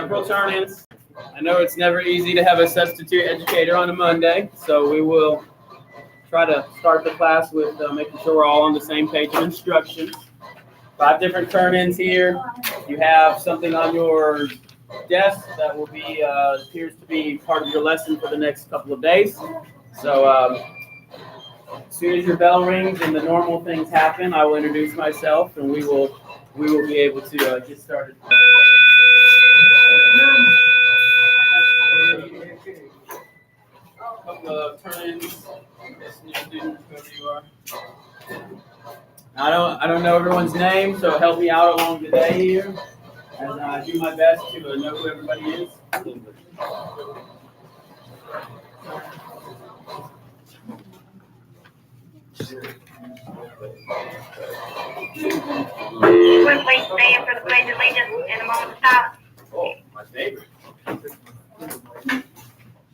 several turn-ins. I know it's never easy to have a substitute educator on a Monday, so we will try to start the class with making sure we're all on the same page of instructions. 5 different turn-ins here. You have something on your desk that will be appears to be part of your lesson for the next couple of days. So as soon as your bell rings and the normal things happen, I will introduce myself, and we will be able to get started. A couple of turn-ins. New student, whoever you are. I don't know everyone's name, so help me out along the day here as I do my best to know who everybody is. Would please stand for the pledge of allegiance in a moment of silence. Oh, my favorite.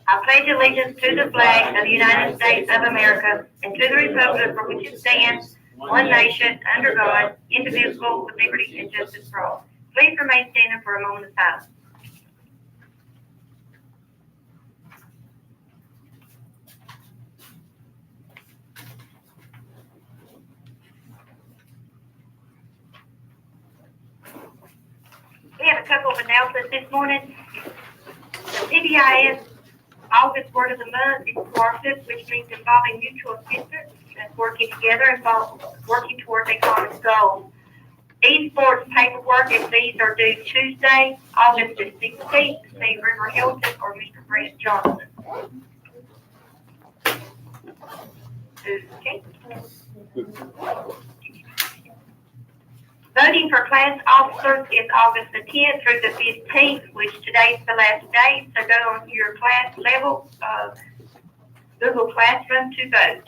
I pledge allegiance to the flag of the United States of America and to the republic for which it stands, one nation, under God, indivisible, with liberty and justice for all. Please remain standing for a moment of silence. We have a couple of announcements this morning. The PBIS August Word of the Month is cooperative, which means involving mutual assistance and working together and working towards a common goal. These board's paperwork and fees are due Tuesday, August the 16th. See River Hilton or Mr. Brent Johnson. Okay. Voting for class officers is August the 10th through the 15th, which today's the last day. So go on to your class level Google Classroom to vote.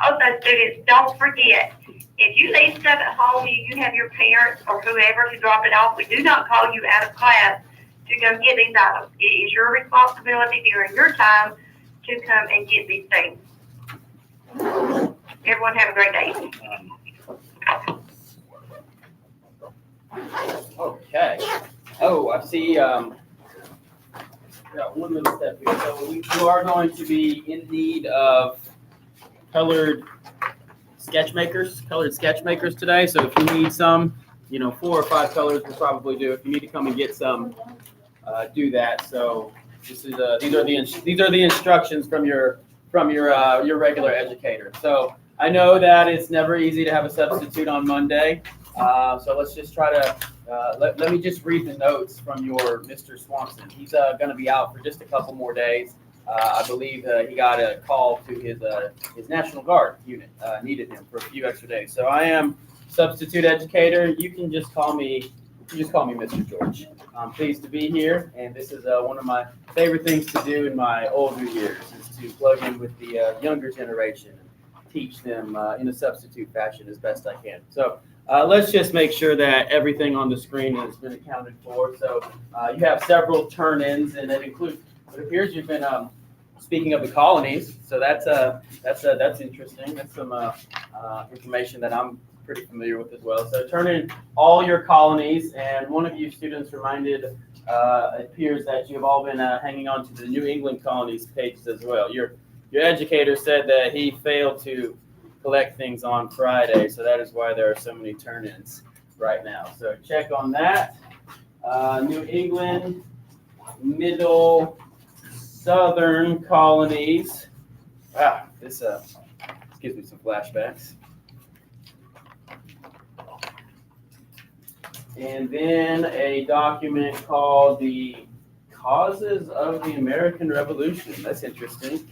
Also, students, don't forget, if you leave stuff at home, you have your parents or whoever to drop it off. We do not call you out of class to go get these items. It is your responsibility during your time to come and get these things. Everyone have a great day. Okay. Oh, I see. Got one little step here. So you are going to be in need of colored sketch makers today. So if you need some, 4 or 5 colors will probably do. If you need to come and get some, do that. So this is these are the instructions from your regular educator. So I know that it's never easy to have a substitute on Monday. So let's just try to, let me just read the notes from your Mr. Swanson. He's going to be out for just a couple more days. I believe he got a call to his National Guard unit, needed him for a few extra days. So I am substitute educator. You can just call me Mr. George. I'm pleased to be here, and this is one of my favorite things to do in my older years is to plug in with the younger generation and teach them in a substitute fashion as best I can. So let's just make sure that everything on the screen has been accounted for. So you have several turn-ins, and it appears you've been speaking of the colonies. So that's interesting. That's some information that I'm pretty familiar with as well. So turn in all your colonies, and one of you students reminded, it appears that you have all been hanging on to the New England colonies pages as well. Your educator said that he failed to collect things on Friday, so that is why there are so many turn-ins right now. So check on that. New England, Middle, Southern colonies. Wow, this gives me some flashbacks. And then a document called The Causes of the American Revolution. That's interesting.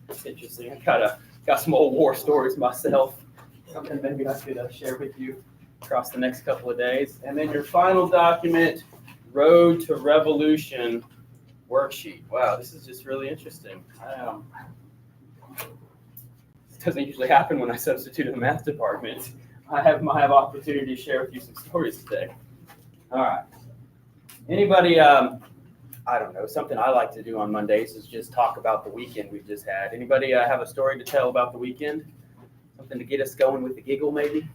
I got some old war stories myself. Something maybe I could share with you across the next couple of days. And then your final document, Road to Revolution worksheet. Wow, this is just really interesting. This doesn't usually happen when I substitute in the math department. I have opportunity to share with you some stories today. All right. Anybody, I don't know, something I like to do on Mondays is just talk about the weekend we've just had. Anybody have a story to tell about the weekend? Something to get us going with the giggle, maybe?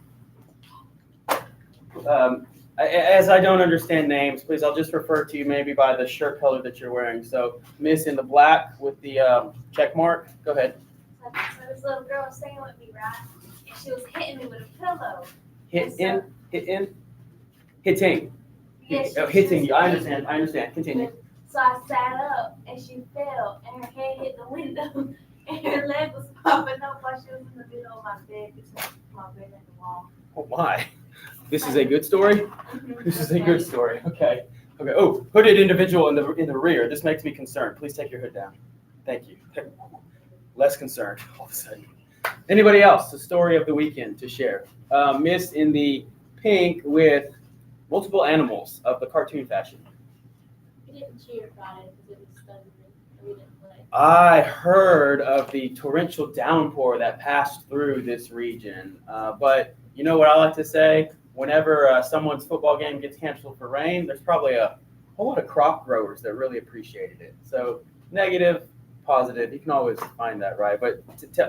As I don't understand names, please, I'll just refer to you maybe by the shirt color that you're wearing. So, Miss in the black with the check mark. Go ahead. So this little girl was singing with me, right? And she was hitting me with a pillow. Hitting. Yes, Oh, she hitting was you. I understand. Continue. So I sat up and she fell and her head hit the window and her leg was popping up while she was in the middle of my bed between my bed and the wall. Oh my. This is a good story. This is a good story. Okay. Oh, hooded individual in the rear. This makes me concerned. Please take your hood down. Thank you. Okay. Less concerned all of a sudden. Anybody else? A story of the weekend to share? Miss in the pink with multiple animals of the cartoon fashion. We didn't cheer about it because it was thundering and we didn't play. I heard of the torrential downpour that passed through this region, but you know what I like to say? Whenever someone's football game gets canceled for rain, there's probably a whole lot of crop growers that really appreciated it. So negative, positive, you can always find that, right? But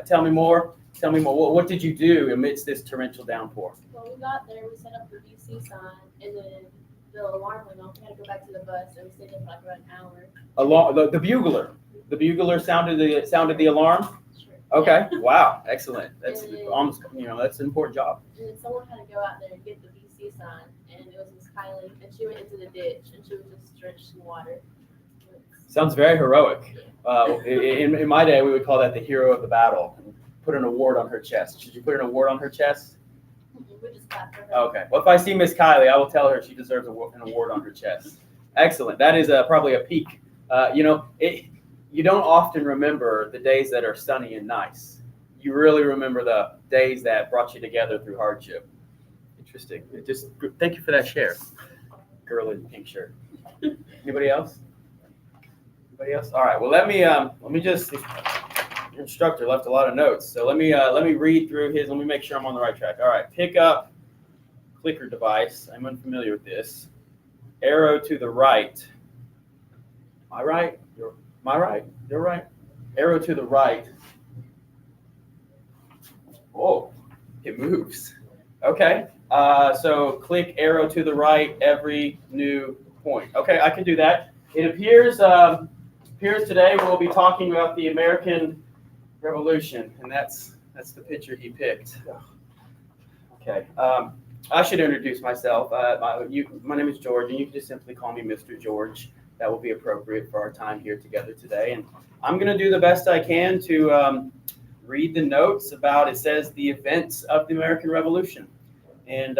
tell me more. Tell me more. What did you do amidst this torrential downpour? When we got there, we set up the BC sign and then the alarm went off. We had to go back to the bus and we stayed there for like about an hour. The bugler. The bugler sounded the alarm. Sure. Okay. Wow. Excellent. That's And- almost that's an important job. And then someone had to go out there and get the BC sign, and it was Miss Kylie, and she went into the ditch, and she was just drenched in water. Sounds very heroic. In my day, we would call that the hero of the battle. Put an award on her chest. Should you put an award on her chest? We just clapped for her. Okay. Well, if I see Miss Kylie, I will tell her she deserves an award on her chest. Excellent. That is probably a peak. You don't often remember the days that are sunny and nice. You really remember the days that brought you together through hardship. Interesting. Thank you for that share, girl in the pink shirt. Anybody else? Anybody else? All right. Well, let me just. Your instructor left a lot of notes, so let me read through his. Let me make sure I'm on the right track. All right. Pick up clicker device. I'm unfamiliar with this. Arrow to the right. Am I right? Am I right? You're right. Arrow to the right. Oh, it moves. Okay. So click arrow to the right every new point. Okay, I can do that. It appears today we'll be talking about the American Revolution, and that's the picture he picked. Okay. I should introduce myself. My name is George, and you can just simply call me Mr. George. That will be appropriate for our time here together today. And I'm going to do the best I can to read the notes about, it says, the events of the American Revolution. And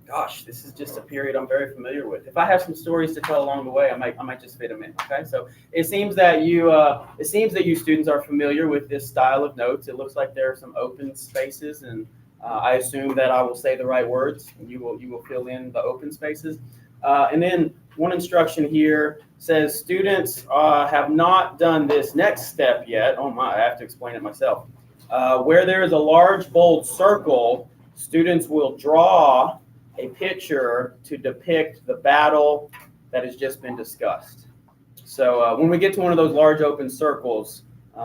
gosh, this is just a period I'm very familiar with. If I have some stories to tell along the way, I might just fit them in. Okay, so it seems that you students are familiar with this style of notes. It looks like there are some open spaces, and I assume that I will say the right words, and you will fill in the open spaces. And then one instruction here says students have not done this next step yet. Oh my, I have to explain it myself. Where there is a large bold circle, students will draw a picture to depict the battle that has just been discussed. So when we get to one of those large open circles,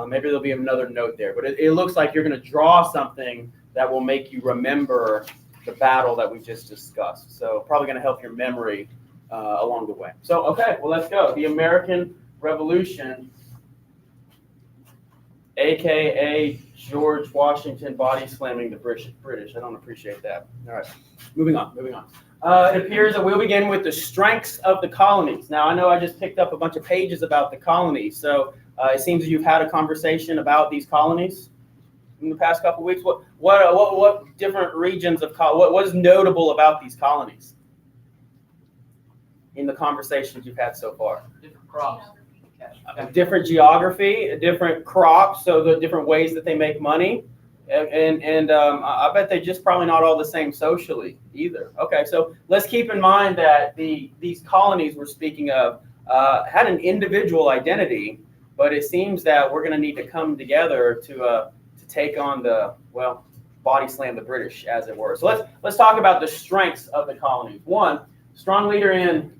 maybe there'll be another note there. But it looks like you're going to draw something that will make you remember the battle that we just discussed. So probably going to help your memory along the way. So, okay, well, let's go. The American Revolution, a.k.a. George Washington body slamming the British. I don't appreciate that. All right, moving on. It appears that we'll begin with the strengths of the colonies. Now, I know I just picked up a bunch of pages about the colonies, so it seems that you've had a conversation about these colonies in the past couple of weeks. What different regions of what is notable about these colonies in the conversations you've had so far? Different crops. Different geography, different crops, so the different ways that they make money, and I bet they're just probably not all the same socially either. Okay, so let's keep in mind that these colonies we're speaking of had an individual identity, but it seems that we're going to need to come together to take on body slam the British, as it were. So let's talk about the strengths of the colonies. One, strong leader in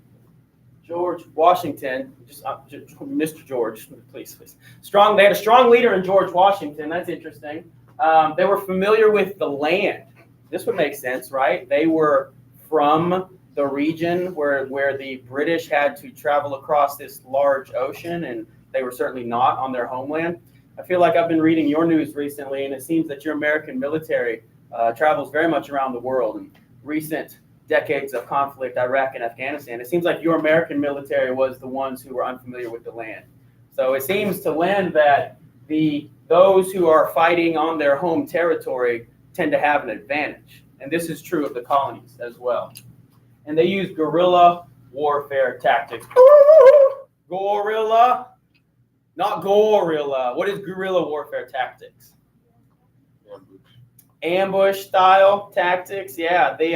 George Washington, Mr. George, please. They had a strong leader in George Washington. That's interesting. They were familiar with the land. This would make sense, right? They were from the region where the British had to travel across this large ocean, and they were certainly not on their homeland. I feel like I've been reading your news recently, and it seems that your American military travels very much around the world. In recent decades of conflict, Iraq and Afghanistan, it seems like your American military was the ones who were unfamiliar with the land. So it seems to lend that those who are fighting on their home territory tend to have an advantage. And this is true of the colonies as well. And they use guerrilla warfare tactics. Gorilla, not gorilla. What is guerrilla warfare tactics? Ambush style tactics. Yeah, they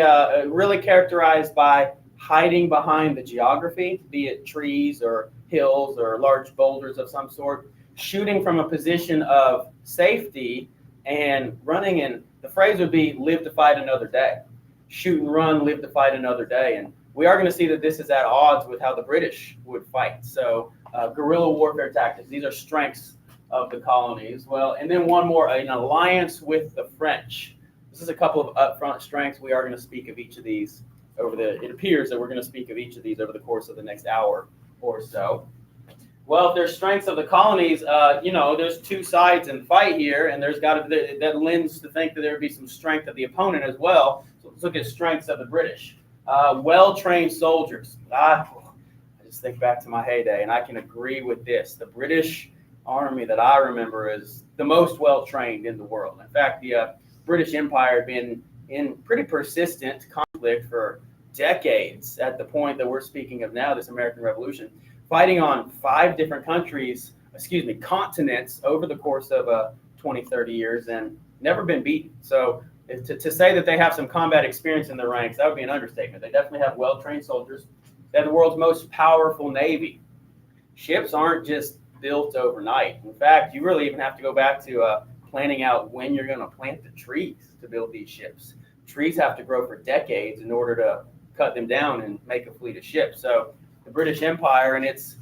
really characterized by hiding behind the geography, be it trees or hills or large boulders of some sort, shooting from a position of safety and running in. The phrase would be live to fight another day. Shoot and run, live to fight another day. And we are going to see that this is at odds with how the British would fight. So guerrilla warfare tactics, these are strengths of the colonies. Well, and then one more, an alliance with the French. This is a couple of upfront strengths. We are going to speak of each of these it appears that we're going to speak of each of these over the course of the next hour or so. Well, if there's strengths of the colonies, there's two sides in the fight here, and there's got to that lends to think that there would be some strength of the opponent as well. So let's look at strengths of the British. Well-trained soldiers. I just think back to my heyday, and I can agree with this. The British Army that I remember is the most well-trained in the world. In fact, the British Empire had been in pretty persistent conflict for decades at the point that we're speaking of now, this American Revolution, fighting on 5 different continents over the course of 20, 30 years and never been beaten. So to say that they have some combat experience in their ranks, that would be an understatement. They definitely have well-trained soldiers. They have the world's most powerful Navy. Ships aren't just built overnight. In fact, you really even have to go back to planning out when you're going to plant the trees to build these ships. Trees have to grow for decades in order to cut them down and make a fleet of ships. So the British Empire, and it's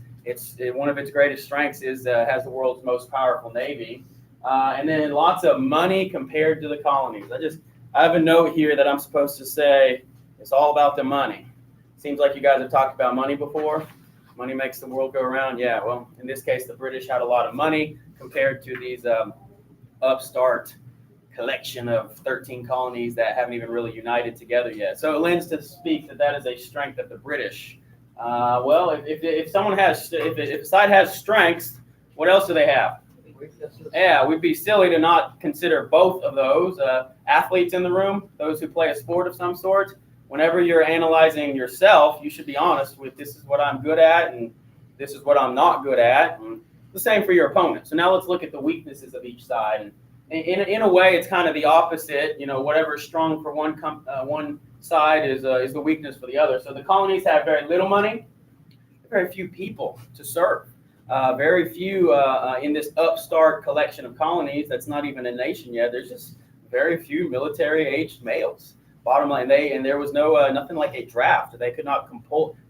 one of its greatest strengths is has the world's most powerful Navy, and then lots of money compared to the colonies. I have a note here that I'm supposed to say it's all about the money. Seems like you guys have talked about money before. Money makes the world go around. Yeah, well, in this case, the British had a lot of money compared to these upstart collection of 13 colonies that haven't even really united together yet. So it lends to speak that is a strength of the British. Well, if a side has strengths, what else do they have? Yeah, we'd be silly to not consider both of those. Athletes in the room, those who play a sport of some sort, whenever you're analyzing yourself, you should be honest with this is what I'm good at and this is what I'm not good at. And the same for your opponent. So now let's look at the weaknesses of each side. And in a way, it's kind of the opposite. Whatever is strong for one side is the weakness for the other. So the colonies have very little money, very few people to serve. Very few in this upstart collection of colonies that's not even a nation yet. There's just very few military-aged males. Bottom line, there was nothing like a draft. They could not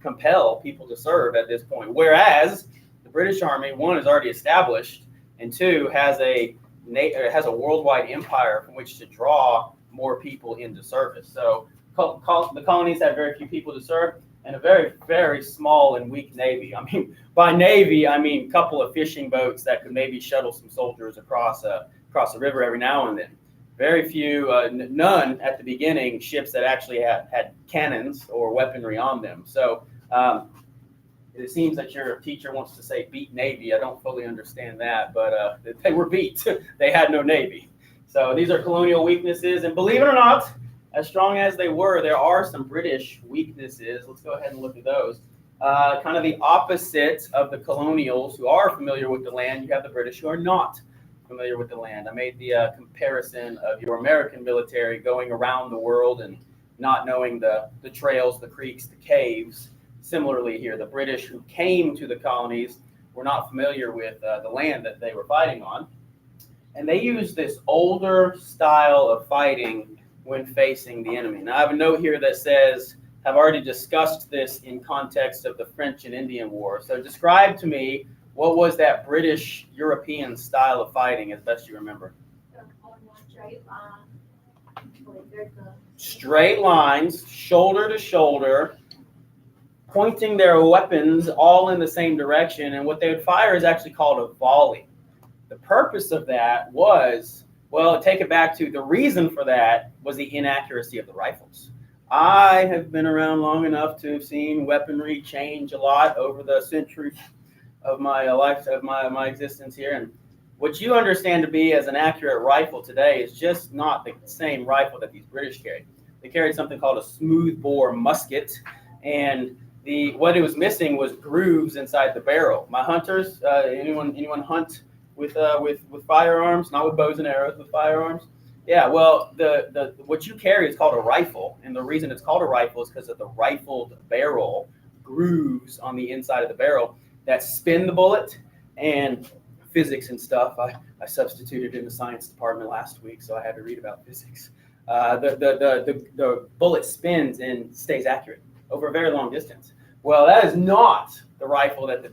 compel people to serve at this point. Whereas the British Army, 1, is already established, and 2, has a worldwide empire from which to draw more people into service. So the colonies had very few people to serve and a very, very small and weak Navy. I mean, by Navy, I mean a couple of fishing boats that could maybe shuttle some soldiers across the river every now and then. Very few, none at the beginning, ships that actually had cannons or weaponry on them. So it seems that your teacher wants to say beat Navy. I don't fully understand that, but they were beat. They had no Navy. So these are colonial weaknesses. And believe it or not, as strong as they were, there are some British weaknesses. Let's go ahead and look at those. Kind of the opposite of the colonials who are familiar with the land. You have the British who are not familiar with the land. I made the comparison of your American military going around the world and not knowing the trails, the creeks, the caves. Similarly here, the British who came to the colonies were not familiar with the land that they were fighting on. And they used this older style of fighting when facing the enemy. Now, I have a note here that says, I've already discussed this in context of the French and Indian War. So describe to me, what was that British European style of fighting as best you remember? On one straight line. Straight lines, shoulder to shoulder, pointing their weapons all in the same direction, and what they would fire is actually called a volley. The purpose of that was, well, take it back to the reason for that was the inaccuracy of the rifles. I have been around long enough to have seen weaponry change a lot over the centuries of my life, of my existence here, and what you understand to be as an accurate rifle today is just not the same rifle that these British carried. They carried something called a smoothbore musket, and what it was missing was grooves inside the barrel. My hunters, anyone hunt with firearms, not with bows and arrows, with firearms? Yeah, well, the what you carry is called a rifle, and the reason it's called a rifle is because of the rifled barrel grooves on the inside of the barrel that spin the bullet. And physics and stuff, I substituted in the science department last week, so I had to read about physics. The bullet spins and stays accurate over a very long distance. Well, that is not the rifle that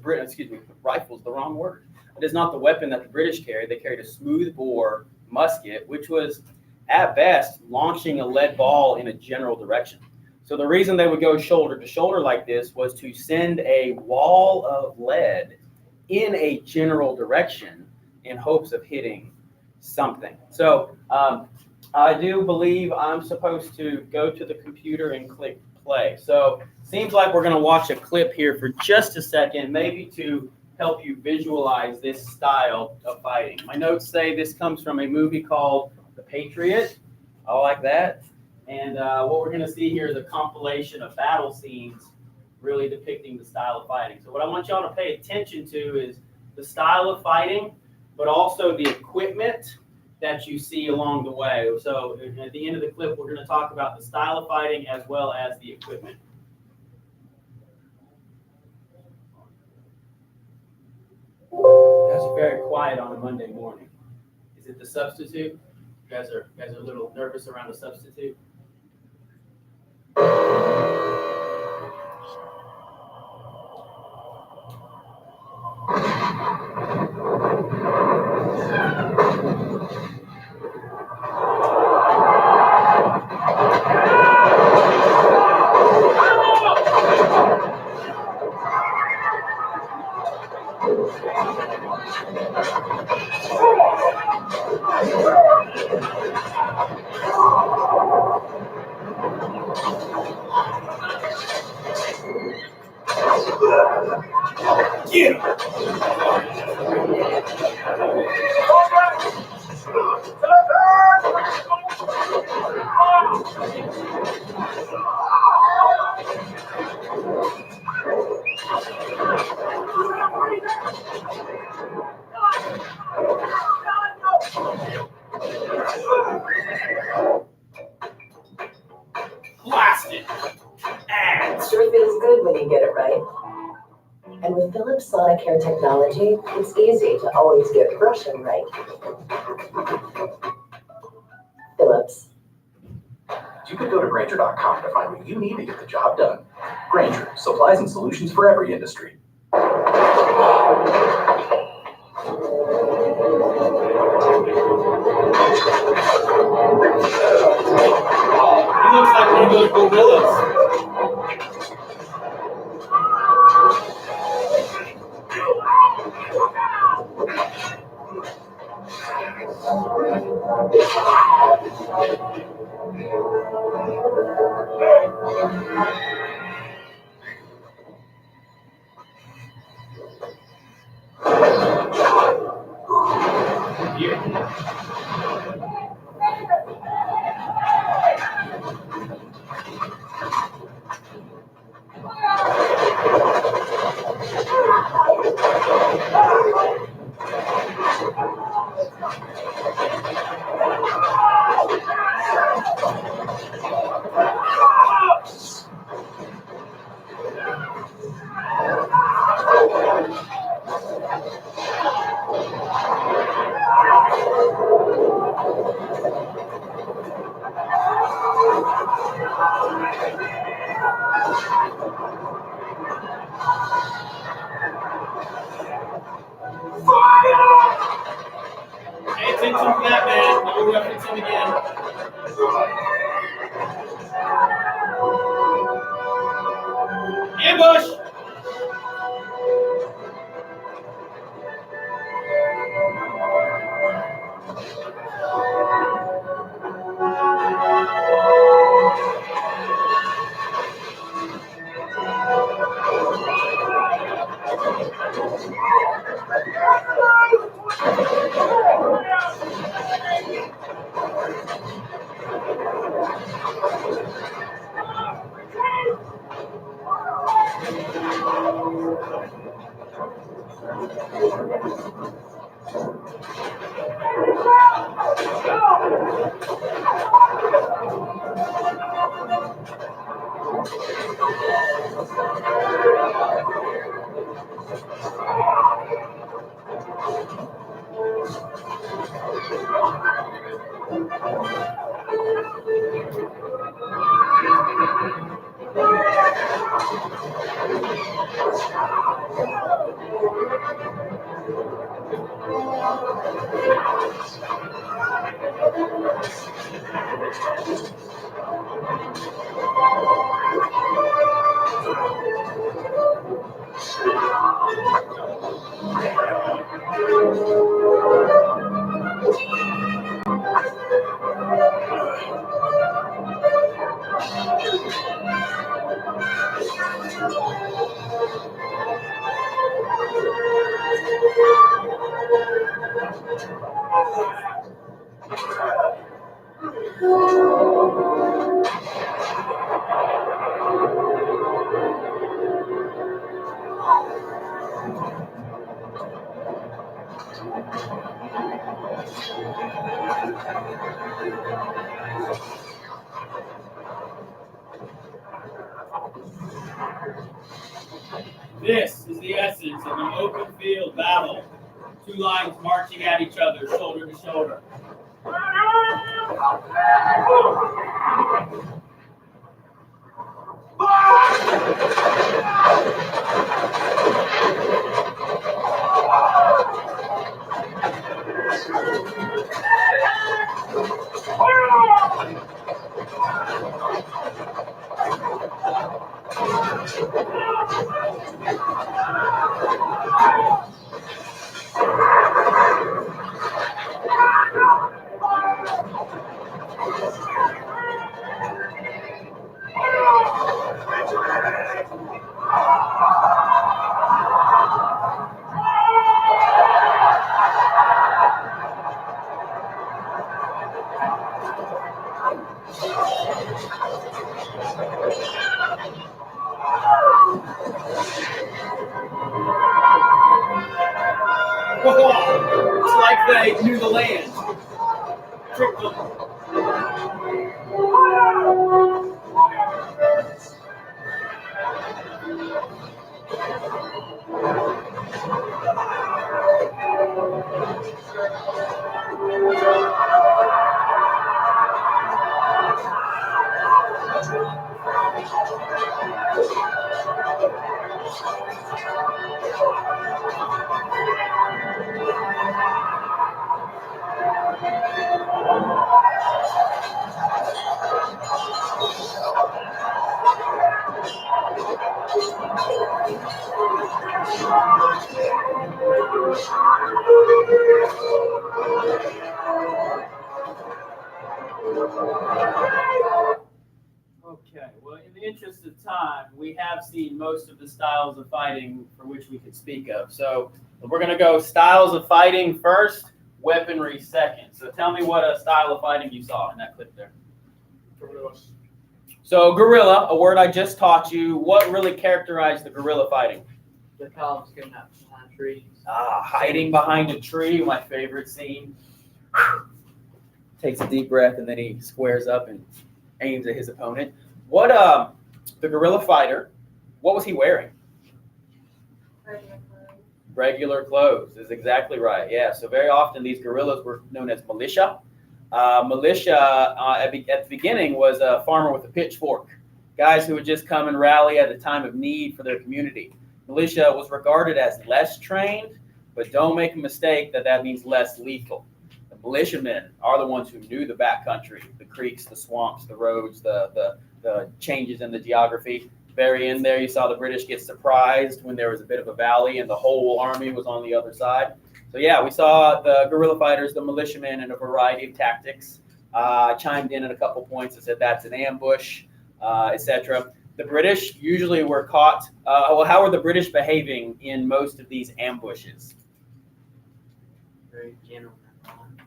rifle's the wrong word. It is not the weapon that the British carried. They carried a smoothbore musket, which was, at best, launching a lead ball in a general direction. So the reason they would go shoulder to shoulder like this was to send a wall of lead in a general direction in hopes of hitting something. So I do believe I'm supposed to go to the computer and click play. So seems like we're going to watch a clip here for just a second, maybe to help you visualize this style of fighting. My notes say this comes from a movie called The Patriot. I like that. And what we're going to see here is a compilation of battle scenes really depicting the style of fighting. So what I want y'all to pay attention to is the style of fighting, but also the equipment that you see along the way. So at the end of the clip, we're going to talk about the style of fighting as well as the equipment. That's very quiet on a Monday morning. Is it the substitute? You guys are a little nervous around the substitute? Blasted. Sure feels good when you get it right. And with Philips Sonicare technology, it's easy to always get brushing right. Philips. You could go to Grainger.com to find what you need to get the job done. Grainger, supplies and solutions for every industry. He looks like one of those gorillas. Pay attention to that, man. Don't reference him again. Ambush! This is the essence of an open field battle. Two lines marching at each other, shoulder to shoulder. It's like they knew the land. Tricked them. Okay, well, in the interest of time, we have seen most of the styles of fighting for which we could speak of. So we're going to go styles of fighting first, weaponry second. So tell me what a style of fighting you saw in that clip there. Guerrillas. So guerrilla, a word I just taught you. What really characterized the guerrilla fighting? The columns getting out behind trees. Hiding behind a tree, my favorite scene. Takes a deep breath and then he squares up and aims at his opponent. What the guerrilla fighter, what was he wearing? Regular clothes is exactly right. Yeah, so very often these guerrillas were known as militia. Militia at the beginning was a farmer with a pitchfork, guys who would just come and rally at a time of need for their community. Militia was regarded as less trained, but don't make a mistake that means less lethal. The militiamen are the ones who knew the backcountry, the creeks, the swamps, the roads, the changes in the geography. Very in there, you saw the British get surprised when there was a bit of a valley and the whole army was on the other side. So yeah, we saw the guerrilla fighters, the militiamen, in a variety of tactics. Chimed in at a couple points and said that's an ambush, etc. The British usually were caught. Well, how were the British behaving in most of these ambushes? Very gentleman.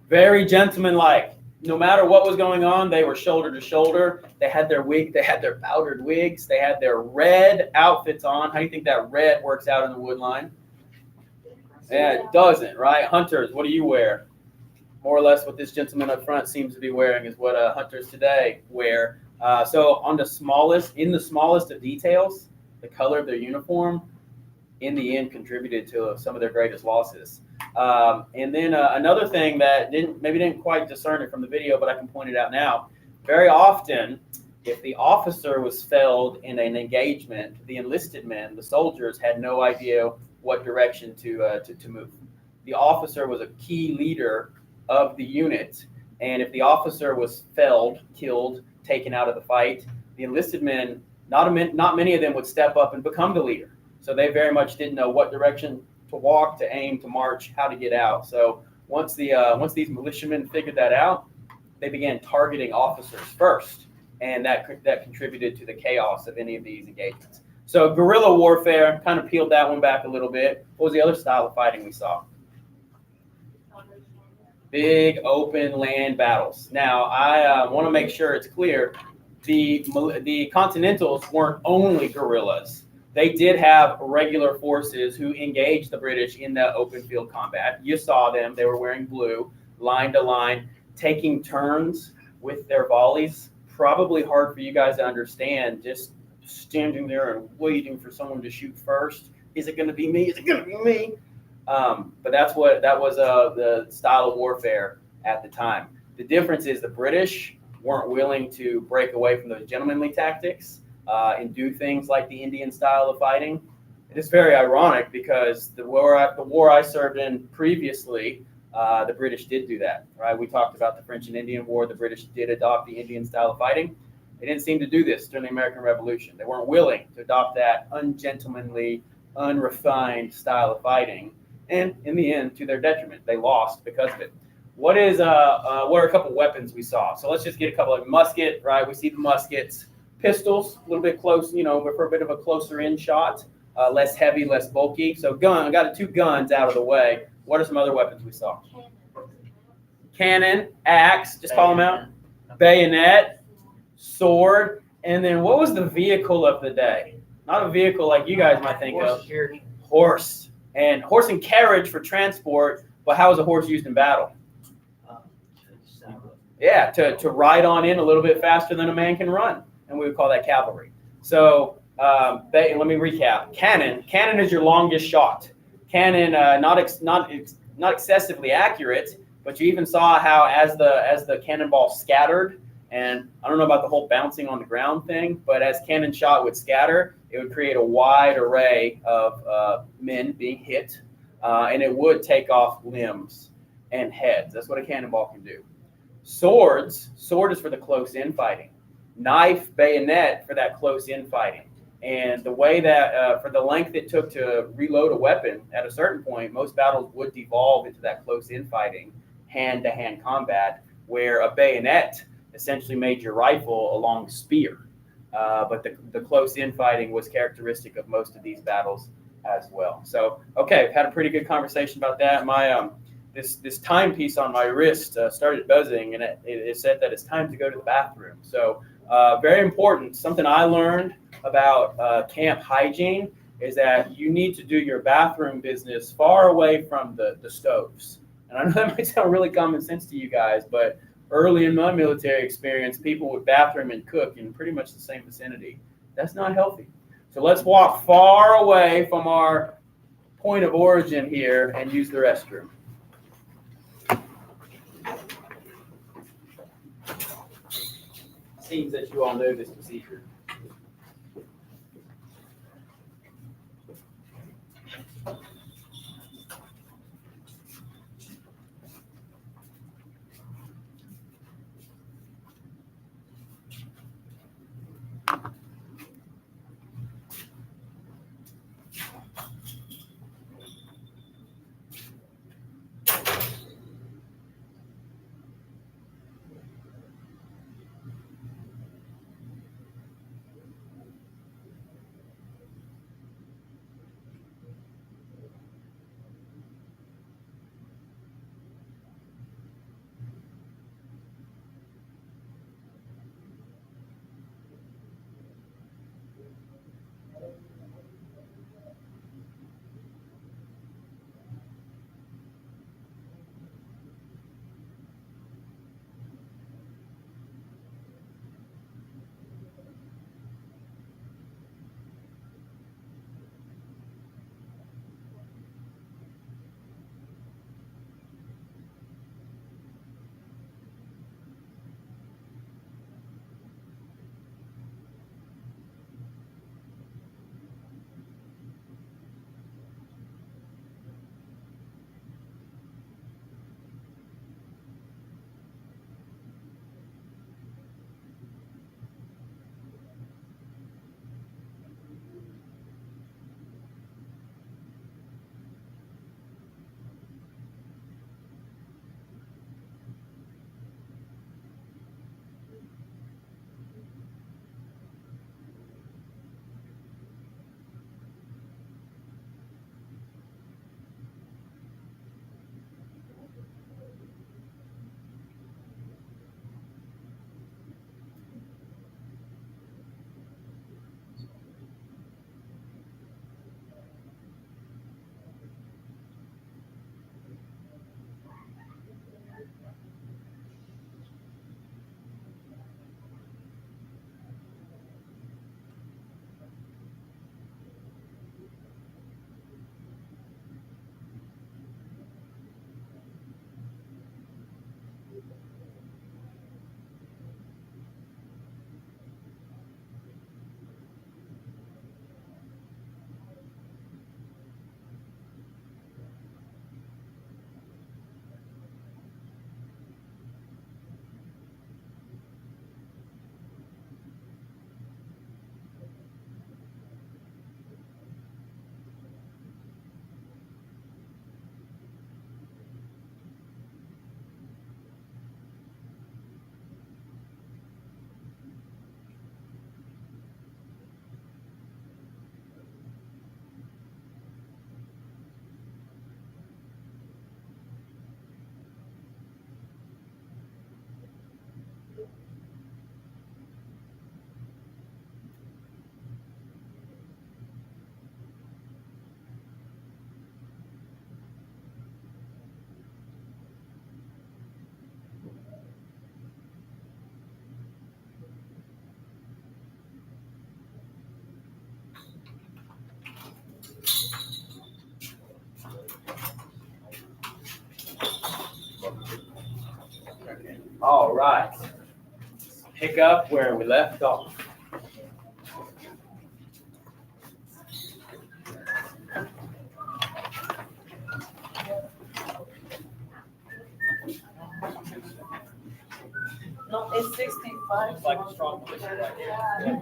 Very gentlemanlike. No matter what was going on, they were shoulder to shoulder. They had their wig. They had their powdered wigs. They had their red outfits on. How do you think that red works out in the wood line? Yeah, it doesn't, right? Hunters, what do you wear? More or less what this gentleman up front seems to be wearing is what hunters today wear. So on the smallest of details, the color of their uniform, in the end, contributed to some of their greatest losses. And then another thing that didn't quite discern it from the video, but I can point it out now. Very often, if the officer was felled in an engagement, the enlisted men, the soldiers, had no idea what direction to move. The officer was a key leader of the unit, and if the officer was felled, killed, taken out of the fight, the enlisted men, not many of them would step up and become the leader. So they very much didn't know what direction to walk, to aim, to march, how to get out. So once these militiamen figured that out, they began targeting officers first, and that contributed to the chaos of any of these engagements. So guerrilla warfare, kind of peeled that one back a little bit. What was the other style of fighting we saw? Big open land battles. Now, I want to make sure it's clear, the Continentals weren't only guerrillas. They did have regular forces who engaged the British in that open field combat. You saw them. They were wearing blue, line to line, taking turns with their volleys. Probably hard for you guys to understand, just standing there and waiting for someone to shoot first. Is it going to be me? Is it going to be me? But that was the style of warfare at the time. The difference is the British weren't willing to break away from those gentlemanly tactics and do things like the Indian style of fighting. It is very ironic because the war I served in previously, the British did do that. Right? We talked about the French and Indian War. The British did adopt the Indian style of fighting. They didn't seem to do this during the American Revolution. They weren't willing to adopt that ungentlemanly, unrefined style of fighting. And in the end, to their detriment, they lost because of it. What are a couple weapons we saw? So let's just get a couple of musket, right? We see the muskets, pistols, a little bit close, but for a bit of a closer in shot, less heavy, less bulky. So I got 2 guns out of the way. What are some other weapons we saw? Cannon, axe, just call them out. Bayonet, sword, and then what was the vehicle of the day? Not a vehicle like you guys might think of. Horse. And horse and carriage for transport, but how is a horse used in battle? Yeah, to ride on in a little bit faster than a man can run, and we would call that cavalry. So let me recap. Cannon is your longest shot. Cannon, not excessively accurate, but you even saw how as the cannonball scattered, and I don't know about the whole bouncing on the ground thing, but as cannon shot would scatter, it would create a wide array of men being hit, and it would take off limbs and heads. That's what a cannonball can do. Sword is for the close-in fighting. Knife, bayonet for that close-in fighting. And the way that, for the length it took to reload a weapon, at a certain point, most battles would devolve into that close-in fighting, hand-to-hand combat, where a bayonet essentially made your rifle a long spear. But the close-in fighting was characteristic of most of these battles as well. So, okay, I've had a pretty good conversation about that. My this timepiece on my wrist started buzzing, and it said that it's time to go to the bathroom. So, very important. Something I learned about camp hygiene is that you need to do your bathroom business far away from the stoves. And I know that might sound really common sense to you guys, but early in my military experience, people would bathroom and cook in pretty much the same vicinity. That's not healthy. So let's walk far away from our point of origin here and use the restroom. Seems that you all know this procedure. All right. Pick up where we left off. No, it's 16.5. It's like a strong militia right here.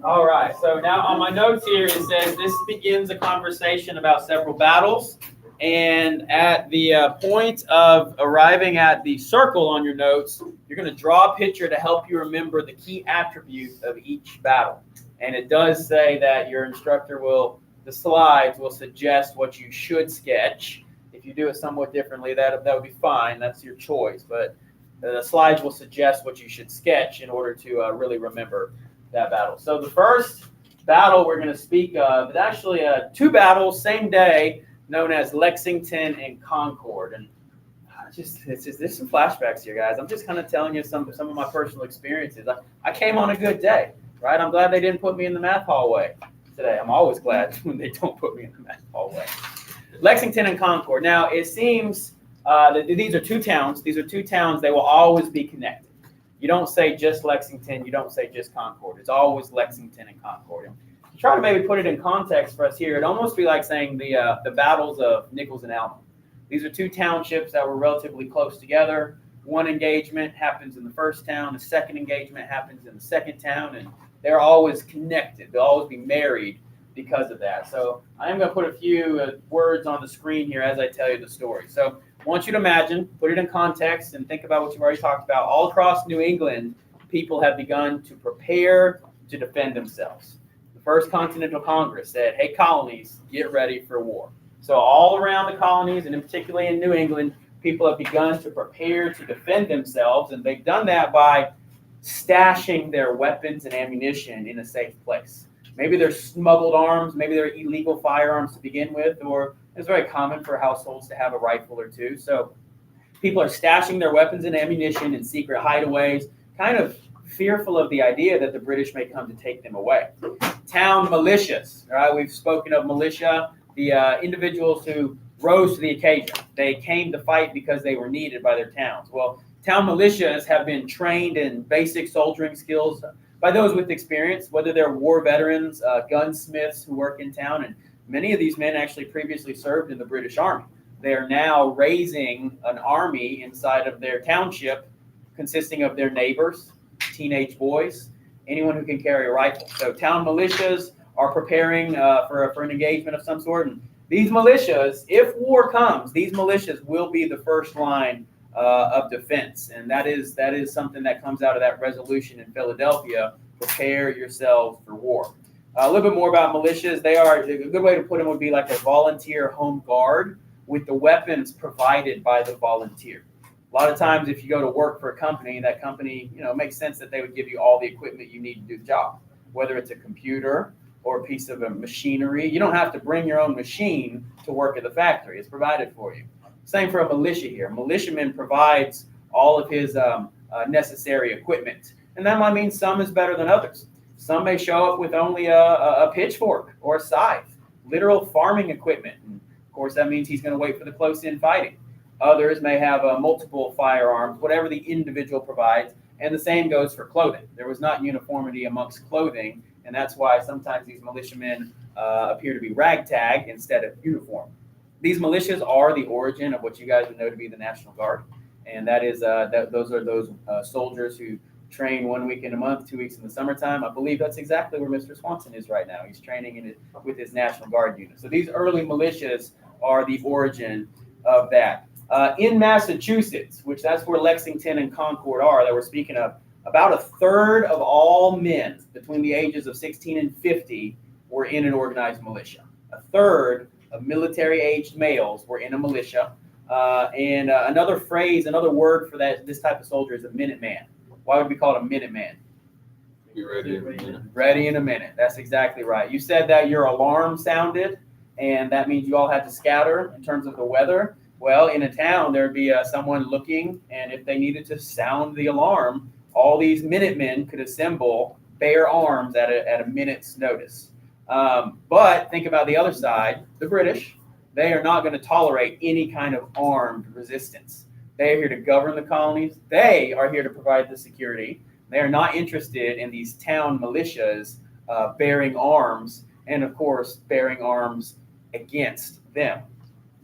All right, so now on my notes here, it says this begins a conversation about several battles. And at the point of arriving at the circle on your notes, you're going to draw a picture to help you remember the key attribute of each battle. And it does say that your instructor the slides will suggest what you should sketch. If you do it somewhat differently, that would be fine. That's your choice. But the slides will suggest what you should sketch in order to really remember that battle. So the first battle we're going to speak of is actually two battles, same day, known as Lexington and Concord. And there's some flashbacks here, guys. I'm just kind of telling you some of my personal experiences. I came on a good day, right? I'm glad they didn't put me in the math hallway today. I'm always glad when they don't put me in the math hallway. Lexington and Concord. Now, it seems that these are two towns. These are two towns. They will always be connected. You don't say just Lexington. You don't say just Concord. It's always Lexington and Concord. And to try to maybe put it in context for us here, it'd almost be like saying the battles of Nichols and Alma. These are two townships that were relatively close together. One engagement happens in the first town. The second engagement happens in the second town. And they're always connected. They'll always be married because of that. So I am going to put a few words on the screen here as I tell you the story. So I want you to imagine, put it in context, and think about what you've already talked about. All across New England, people have begun to prepare to defend themselves. The First Continental Congress said, hey, colonies, get ready for war. So all around the colonies, and in particularly in New England, people have begun to prepare to defend themselves, and they've done that by stashing their weapons and ammunition in a safe place. Maybe they're smuggled arms, maybe they're illegal firearms to begin with, or it's very common for households to have a rifle or two. So people are stashing their weapons and ammunition in secret hideaways, kind of fearful of the idea that the British may come to take them away. Town militias, right? We've spoken of militia, the individuals who rose to the occasion. They came to fight because they were needed by their towns. Well, town militias have been trained in basic soldiering skills by those with experience, whether they're war veterans, gunsmiths who work in town, and many of these men actually previously served in the British Army. They are now raising an army inside of their township consisting of their neighbors, teenage boys, anyone who can carry a rifle. So town militias are preparing for an engagement of some sort. And these militias, if war comes, these militias will be the first line of defense. And that is something that comes out of that resolution in Philadelphia, prepare yourselves for war. A little bit more about militias. They are, a good way to put them would be like a volunteer home guard with the weapons provided by the volunteer. A lot of times if you go to work for a company, that company, it makes sense that they would give you all the equipment you need to do the job, whether it's a computer or a piece of machinery. You don't have to bring your own machine to work at the factory. It's provided for you. Same for a militia here. A militiaman provides all of his necessary equipment. And that might mean some is better than others. Some may show up with only a pitchfork or a scythe, literal farming equipment. And of course, that means he's going to wait for the close-in fighting. Others may have multiple firearms, whatever the individual provides. And the same goes for clothing. There was not uniformity amongst clothing, and that's why sometimes these militiamen appear to be ragtag instead of uniform. These militias are the origin of what you guys would know to be the National Guard, and that is those are those soldiers who train 1 week in a month, 2 weeks in the summertime. I believe that's exactly where Mr. Swanson is right now. He's training with his National Guard unit. So these early militias are the origin of that. In Massachusetts, which that's where Lexington and Concord are that we're speaking of, about a third of all men between the ages of 16 and 50 were in an organized militia. A third of military-aged males were in a militia. And another word for this type of soldier is a Minuteman. Why would we call it a Minuteman? Be ready in a minute. Ready in a minute. That's exactly right. You said that your alarm sounded, and that means you all had to scatter in terms of the weather. Well, in a town, there'd be someone looking, and if they needed to sound the alarm, all these Minutemen could assemble, bear arms at a minute's notice. But think about the other side, the British. They are not going to tolerate any kind of armed resistance. They are here to govern the colonies. They are here to provide the security. They are not interested in these town militias bearing arms, and of course, bearing arms against them.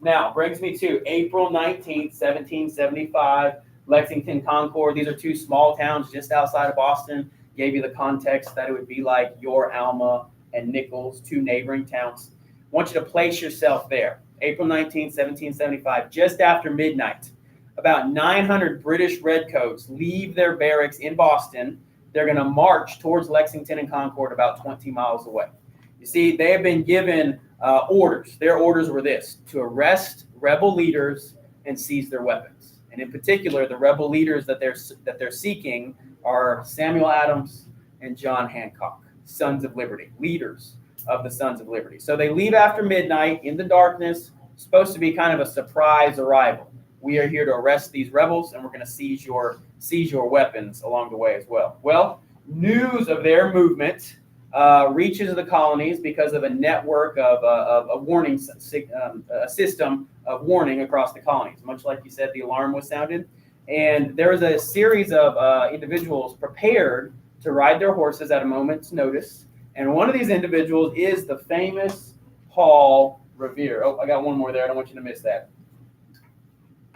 Now, brings me to April 19th, 1775, Lexington, Concord. These are two small towns just outside of Boston. Gave you the context that it would be like your Alma and Nichols, two neighboring towns. I want you to place yourself there. April 19th, 1775, just after midnight. About 900 British redcoats leave their barracks in Boston. They're going to march towards Lexington and Concord about 20 miles away. You see, they have been given orders. Their orders were this: to arrest rebel leaders and seize their weapons. And in particular, the rebel leaders that they're seeking are Samuel Adams and John Hancock, Sons of Liberty, leaders of the Sons of Liberty. So they leave after midnight in the darkness, supposed to be kind of a surprise arrival. We are here to arrest these rebels, and we're going to seize your weapons along the way as well. Well, news of their movement reaches the colonies because of a network of a warning a system of warning across the colonies. Much like you said, the alarm was sounded, and there was a series of individuals prepared to ride their horses at a moment's notice. And one of these individuals is the famous Paul Revere. Oh, I got one more there. I don't want you to miss that.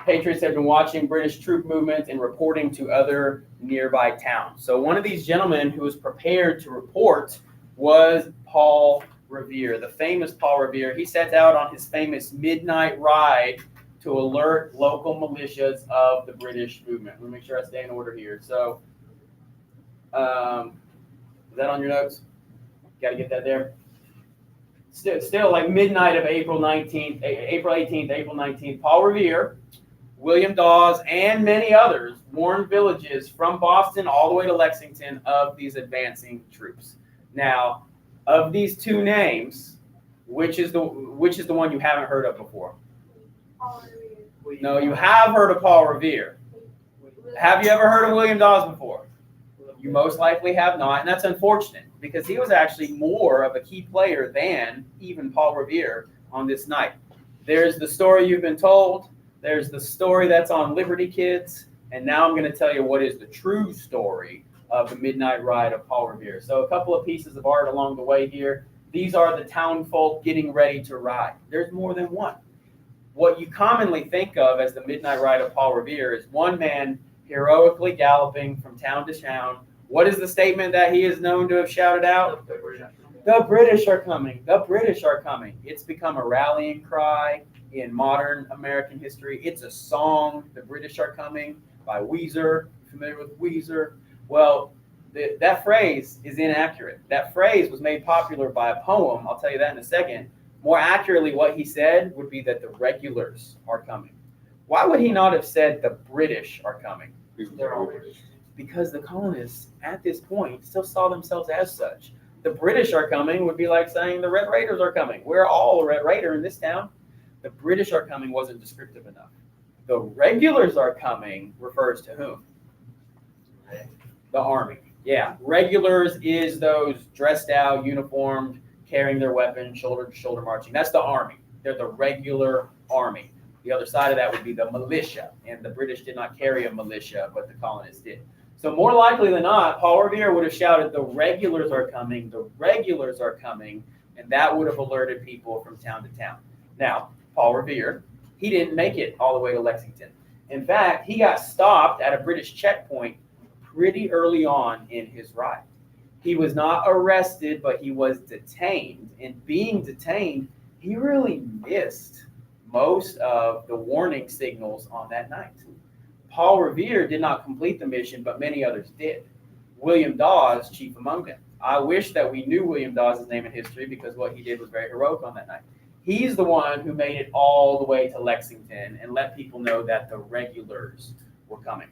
Patriots have been watching British troop movements and reporting to other nearby towns. So one of these gentlemen who was prepared to report was Paul Revere, the famous Paul Revere. He sets out on his famous midnight ride to alert local militias of the British movement. Let me make sure I stay in order here. So, is that on your notes? Got to get that there. Still like midnight of April 18th, April 19th, Paul Revere, William Dawes, and many others warned villages from Boston all the way to Lexington of these advancing troops. Now, of these two names, which is the one you haven't heard of before? Paul Revere. No, you have heard of Paul Revere. Have you ever heard of William Dawes before? You most likely have not, and that's unfortunate because he was actually more of a key player than even Paul Revere on this night. There's the story you've been told. There's the story that's on Liberty Kids, and now I'm going to tell you what is the true story of the midnight ride of Paul Revere. So a couple of pieces of art along the way here. These are the town folk getting ready to ride. There's more than one. What you commonly think of as the midnight ride of Paul Revere is one man heroically galloping from town to town. What is the statement that he is known to have shouted out? The British are coming. The British are coming. It's become a rallying cry in modern American history. It's a song, The British Are Coming, by Weezer. Familiar with Weezer? Well, that phrase is inaccurate. That phrase was made popular by a poem. I'll tell you that in a second. More accurately, what he said would be that the regulars are coming. Why would he not have said the British are coming? They're all British. Because the colonists at this point still saw themselves as such. The British are coming would be like saying the Red Raiders are coming. We're all a Red Raider in this town. The British are coming wasn't descriptive enough. The regulars are coming refers to whom? The army. Yeah, regulars is those dressed out, uniformed, carrying their weapons, shoulder to shoulder marching. That's the army. They're the regular army. The other side of that would be the militia, and the British did not carry a militia, but the colonists did. So more likely than not, Paul Revere would have shouted, the regulars are coming, the regulars are coming, and that would have alerted people from town to town. Now, Paul Revere, he didn't make it all the way to Lexington. In fact, he got stopped at a British checkpoint pretty early on in his ride. He was not arrested, but he was detained. And being detained, he really missed most of the warning signals on that night. Paul Revere did not complete the mission, but many others did. William Dawes, chief among them. I wish that we knew William Dawes' name in history because what he did was very heroic on that night. He's the one who made it all the way to Lexington and let people know that the regulars were coming.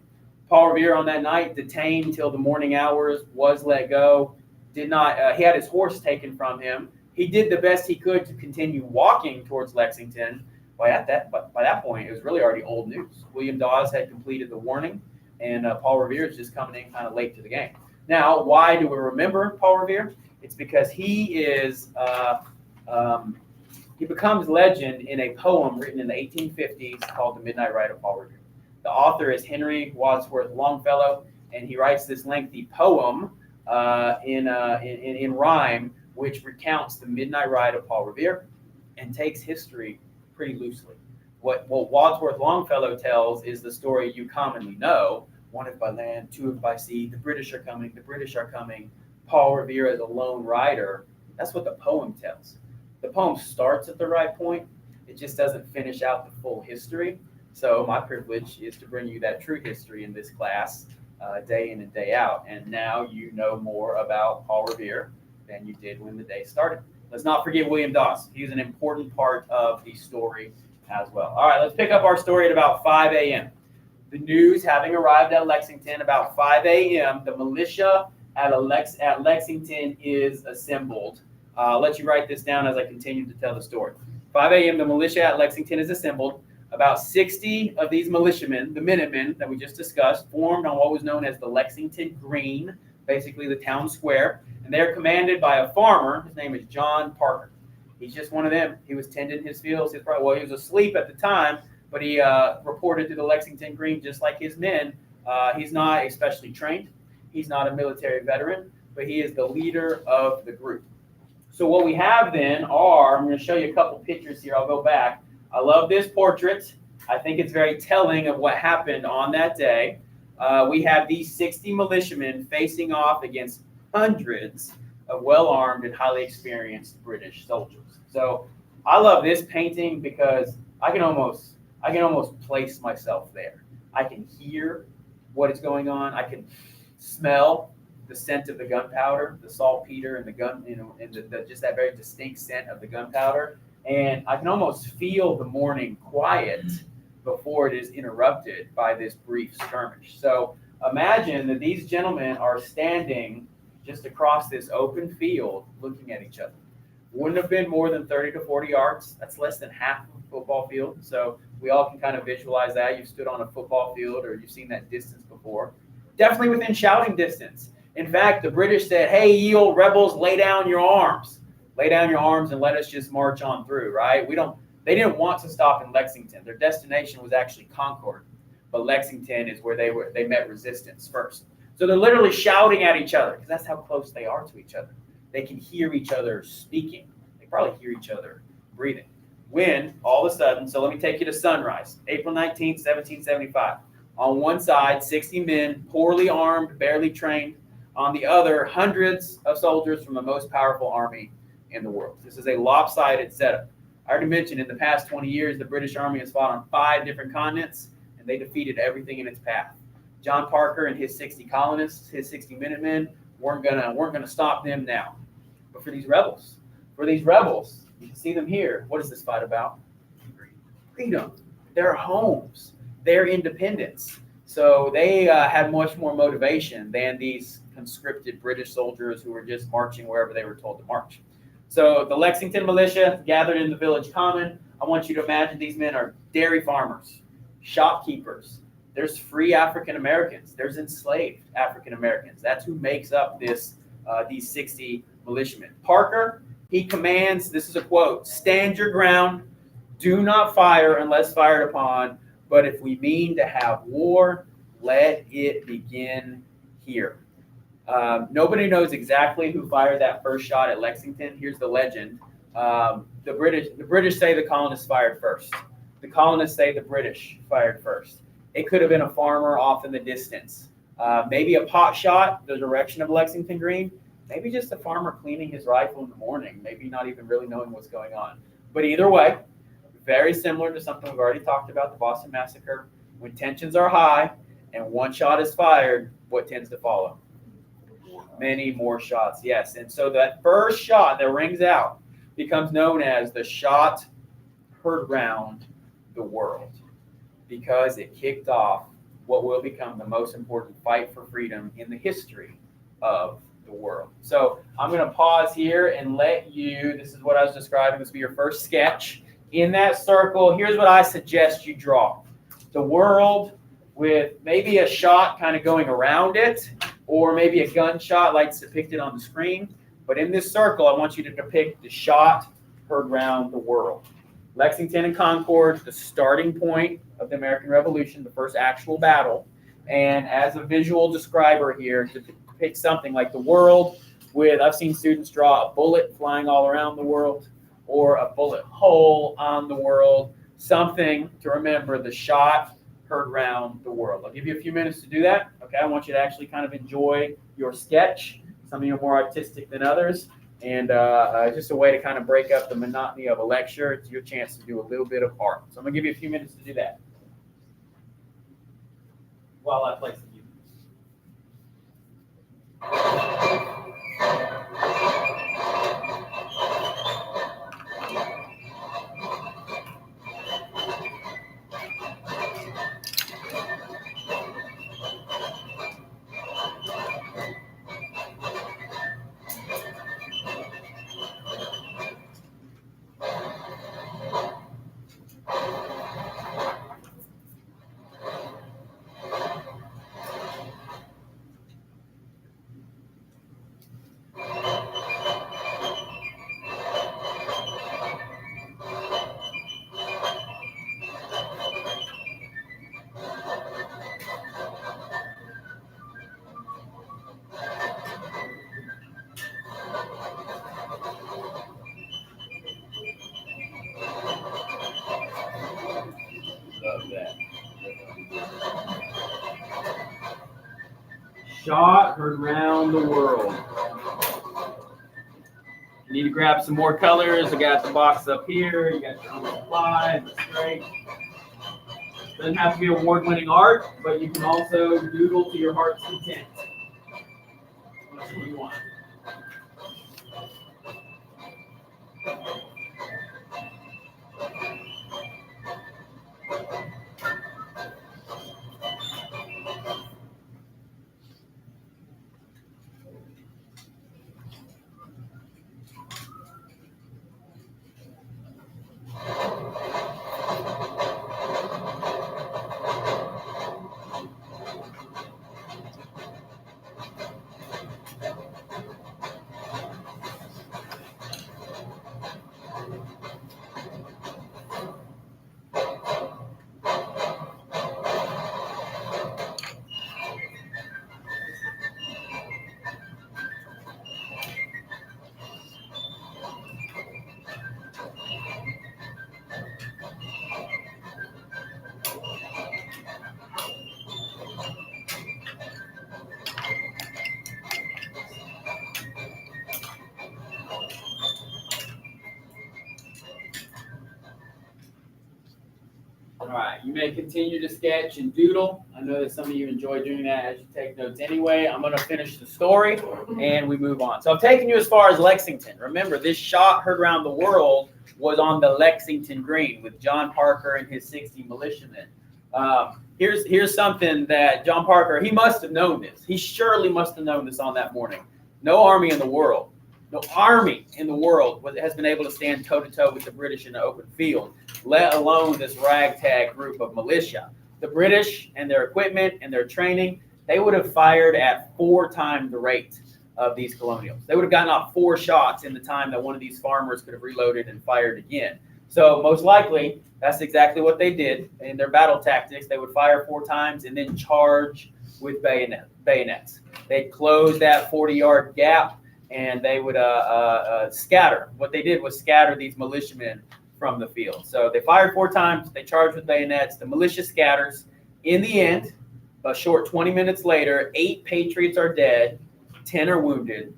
Paul Revere on that night, detained till the morning hours, was let go. He had his horse taken from him. He did the best he could to continue walking towards Lexington. By that point, it was really already old news. William Dawes had completed the warning, and Paul Revere is just coming in kind of late to the game. Now, why do we remember Paul Revere? It's because he is He becomes legend in a poem written in the 1850s called The Midnight Ride of Paul Revere. The author is Henry Wadsworth Longfellow, and he writes this lengthy poem in rhyme, which recounts the midnight ride of Paul Revere and takes history pretty loosely. What Wadsworth Longfellow tells is the story you commonly know: one if by land, two if by sea, the British are coming, the British are coming, Paul Revere as a lone rider. That's what the poem tells. The poem starts at the right point. It just doesn't finish out the full history. So my privilege is to bring you that true history in this class, day in and day out. And now you know more about Paul Revere than you did when the day started. Let's not forget William Doss. He's an important part of the story as well. All right, let's pick up our story at about 5 a.m. The news having arrived at Lexington about 5 a.m., the militia at Lexington is assembled. I'll let you write this down as I continue to tell the story. 5 a.m., the militia at Lexington is assembled. About 60 of these militiamen, the Minutemen that we just discussed, formed on what was known as the Lexington Green, basically the town square, and they're commanded by a farmer. His name is John Parker. He's just one of them. He was tending his fields. He was asleep at the time, but he reported to the Lexington Green just like his men. He's not especially trained. He's not a military veteran, but he is the leader of the group. So what we have then I'm going to show you a couple pictures here. I'll go back. I love this portrait. I think it's very telling of what happened on that day. We have these 60 militiamen facing off against hundreds of well-armed and highly experienced British soldiers. So I love this painting because I can almost place myself there. I can hear what is going on. I can smell the scent of the gunpowder, the saltpeter, and the gun, and just that very distinct scent of the gunpowder. And I can almost feel the morning quiet before it is interrupted by this brief skirmish. So imagine that these gentlemen are standing just across this open field looking at each other. Wouldn't have been more than 30 to 40 yards. That's less than half of a football field. So we all can kind of visualize that. You've stood on a football field or you've seen that distance before. Definitely within shouting distance. In fact, the British said, "Hey, ye old rebels, lay down your arms. Lay down your arms and let us just march on through," right? They didn't want to stop in Lexington. Their destination was actually Concord, but Lexington is where they met resistance first. So they're literally shouting at each other because that's how close they are to each other. They can hear each other speaking. They probably hear each other breathing. When all of a sudden, so let me take you to sunrise, April 19th, 1775. On one side, 60 men, poorly armed, barely trained. On the other, hundreds of soldiers from the most powerful army in the world. This is a lopsided setup. I already mentioned in the past 20 years, the British Army has fought on 5 different continents, and they defeated everything in its path. John Parker and his 60 colonists, his 60 Minutemen, weren't gonna stop them now. But for these rebels, you can see them here. What is this fight about? Freedom. Their homes, their independence. So they had much more motivation than these conscripted British soldiers who were just marching wherever they were told to march. So the Lexington militia gathered in the village common. I want you to imagine these men are dairy farmers, shopkeepers. There's free African Americans. There's enslaved African Americans. That's who makes up these 60 militiamen. Parker, he commands, this is a quote, "Stand your ground, do not fire unless fired upon, but if we mean to have war, let it begin here." Nobody knows exactly who fired that first shot at Lexington. Here's the legend. The British say the colonists fired first. The colonists say the British fired first. It could have been a farmer off in the distance. Maybe a pot shot the direction of Lexington Green. Maybe just a farmer cleaning his rifle in the morning. Maybe not even really knowing what's going on. But either way, very similar to something we've already talked about, the Boston Massacre. When tensions are high and one shot is fired, what tends to follow? Many more shots, yes. And so that first shot that rings out becomes known as the shot heard round the world, because it kicked off what will become the most important fight for freedom in the history of the world. So I'm going to pause here and let you, this is what I was describing, this will be your first sketch. In that circle, here's what I suggest you draw. The world with maybe a shot kind of going around it, or maybe a gunshot like it's depicted on the screen. But in this circle, I want you to depict the shot heard round the world. Lexington and Concord, the starting point of the American Revolution, the first actual battle. And as a visual describer here, to depict something like the world with, I've seen students draw a bullet flying all around the world, or a bullet hole on the world, something to remember the shot heard round the world. I'll give you a few minutes to do that. Okay, I want you to actually kind of enjoy your sketch. Some of you are more artistic than others. And just a way to kind of break up the monotony of a lecture. It's your chance to do a little bit of art. So I'm going to give you a few minutes to do that while I play some music. Love that. Shot heard round the world. You need to grab some more colors. I got the box up here. You got your own supplies. That's great. Doesn't have to be award-winning art, but you can also doodle to your heart's content. That's what you want. All right, you may continue to sketch and doodle. I know that some of you enjoy doing that as you take notes anyway. I'm going to finish the story and we move on. So I've taken you as far as Lexington. Remember, this shot heard around the world was on the Lexington Green with John Parker and his 60 militiamen. Here's something that John Parker, he must have known this. He surely must have known this on that morning. No army in the world has been able to stand toe-to-toe with the British in the open field, let alone this ragtag group of militia. The British and their equipment and their training, they would have fired at 4 times the rate of these colonials. They would have gotten off 4 shots in the time that one of these farmers could have reloaded and fired again. So most likely, that's exactly what they did in their battle tactics. They would fire 4 times and then charge with bayonets. They'd close that 40-yard gap and they would scatter. What they did was scatter these militiamen from the field. So they fired 4 times, they charged with bayonets, the militia scatters. In the end, a short 20 minutes later, 8 patriots are dead, 10 are wounded,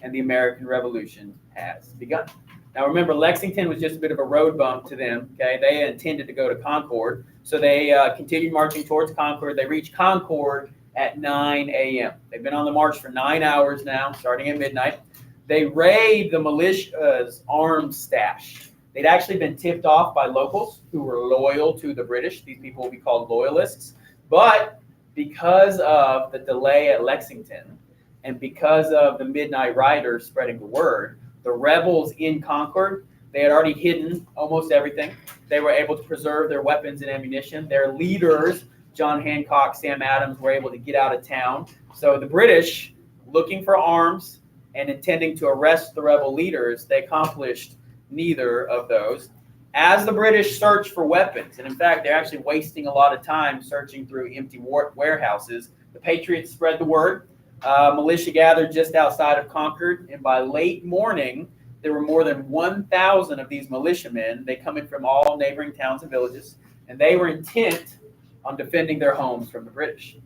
and the American Revolution has begun. Now remember, Lexington was just a bit of a road bump to them. Okay, they intended to go to Concord, so they continued marching towards Concord. They reached Concord at 9 a.m. They've been on the march for 9 hours now, starting at midnight. They raid the militia's arms stash. They'd actually been tipped off by locals who were loyal to the British. These people will be called loyalists. But because of the delay at Lexington and because of the midnight riders spreading the word, the rebels in Concord, they had already hidden almost everything. They were able to preserve their weapons and ammunition. Their leaders, John Hancock, Sam Adams, were able to get out of town. So the British, looking for arms and intending to arrest the rebel leaders, they accomplished neither of those. As the British search for weapons, and in fact, they're actually wasting a lot of time searching through empty warehouses, the Patriots spread the word. Militia gathered just outside of Concord, and by late morning, there were more than 1,000 of these militiamen. They come in from all neighboring towns and villages, and they were intent on defending their homes from the British.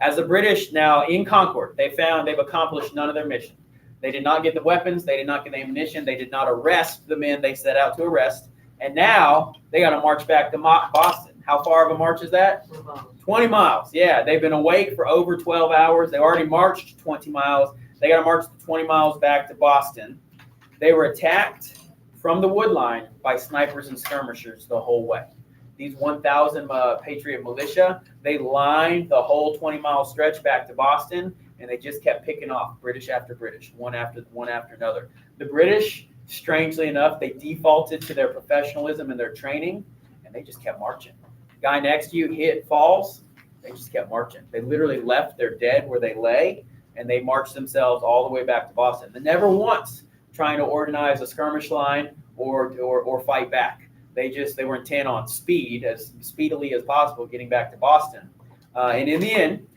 As the British now in Concord, they've accomplished none of their mission. They did not get the weapons, they did not get the ammunition, they did not arrest the men they set out to arrest, and now they got to march back to Boston. How far of a march is that? 20 miles. Yeah, they've been awake for over 12 hours. They already marched 20 miles. They got to march 20 miles back to Boston. They were attacked from the wood line by snipers and skirmishers the whole way. These 1,000 Patriot militia, they lined the whole 20-mile stretch back to Boston, and they just kept picking off British after British, one after another. The British, strangely enough, they defaulted to their professionalism and their training, and they just kept marching. Guy next to you falls, they just kept marching. They literally left their dead where they lay, and they marched themselves all the way back to Boston. They never once trying to organize a skirmish line or fight back. They were intent on speed, as speedily as possible, getting back to Boston. And in the end,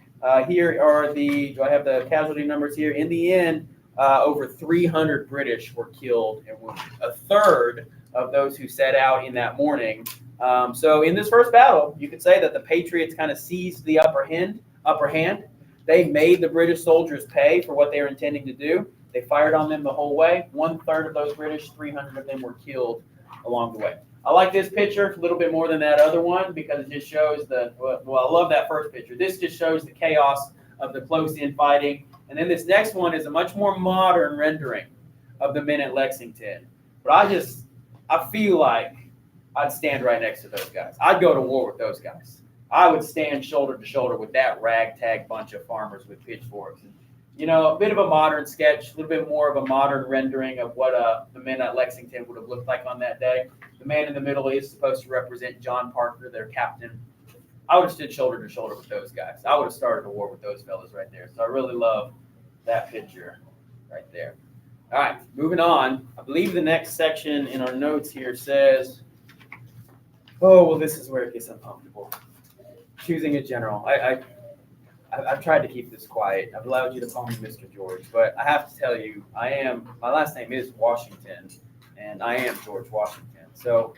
here are do I have the casualty numbers here? In the end, over 300 British were killed and wounded. A third of those who set out in that morning. So in this first battle, you could say that the Patriots kind of seized the upper hand. They made the British soldiers pay for what they were intending to do. They fired on them the whole way. 1/3 of those British, 300 of them were killed along the way. I like this picture a little bit more than that other one because it just shows I love that first picture. This just shows the chaos of the close-in fighting. And then this next one is a much more modern rendering of the men at Lexington. But I feel like I'd stand right next to those guys. I'd go to war with those guys. I would stand shoulder to shoulder with that ragtag bunch of farmers with pitchforks. And, a bit of a modern sketch, a little bit more of a modern rendering of what the men at Lexington would have looked like on that day. The man in the middle is supposed to represent John Parker, their captain. I would have stood shoulder to shoulder with those guys. I would have started a war with those fellas right there. So I really love that picture right there. All right, moving on. I believe the next section in our notes here says, this is where it gets uncomfortable. Choosing a general. I've tried to keep this quiet. I've allowed you to call me Mr. George, but I have to tell you, my last name is Washington, and I am George Washington. So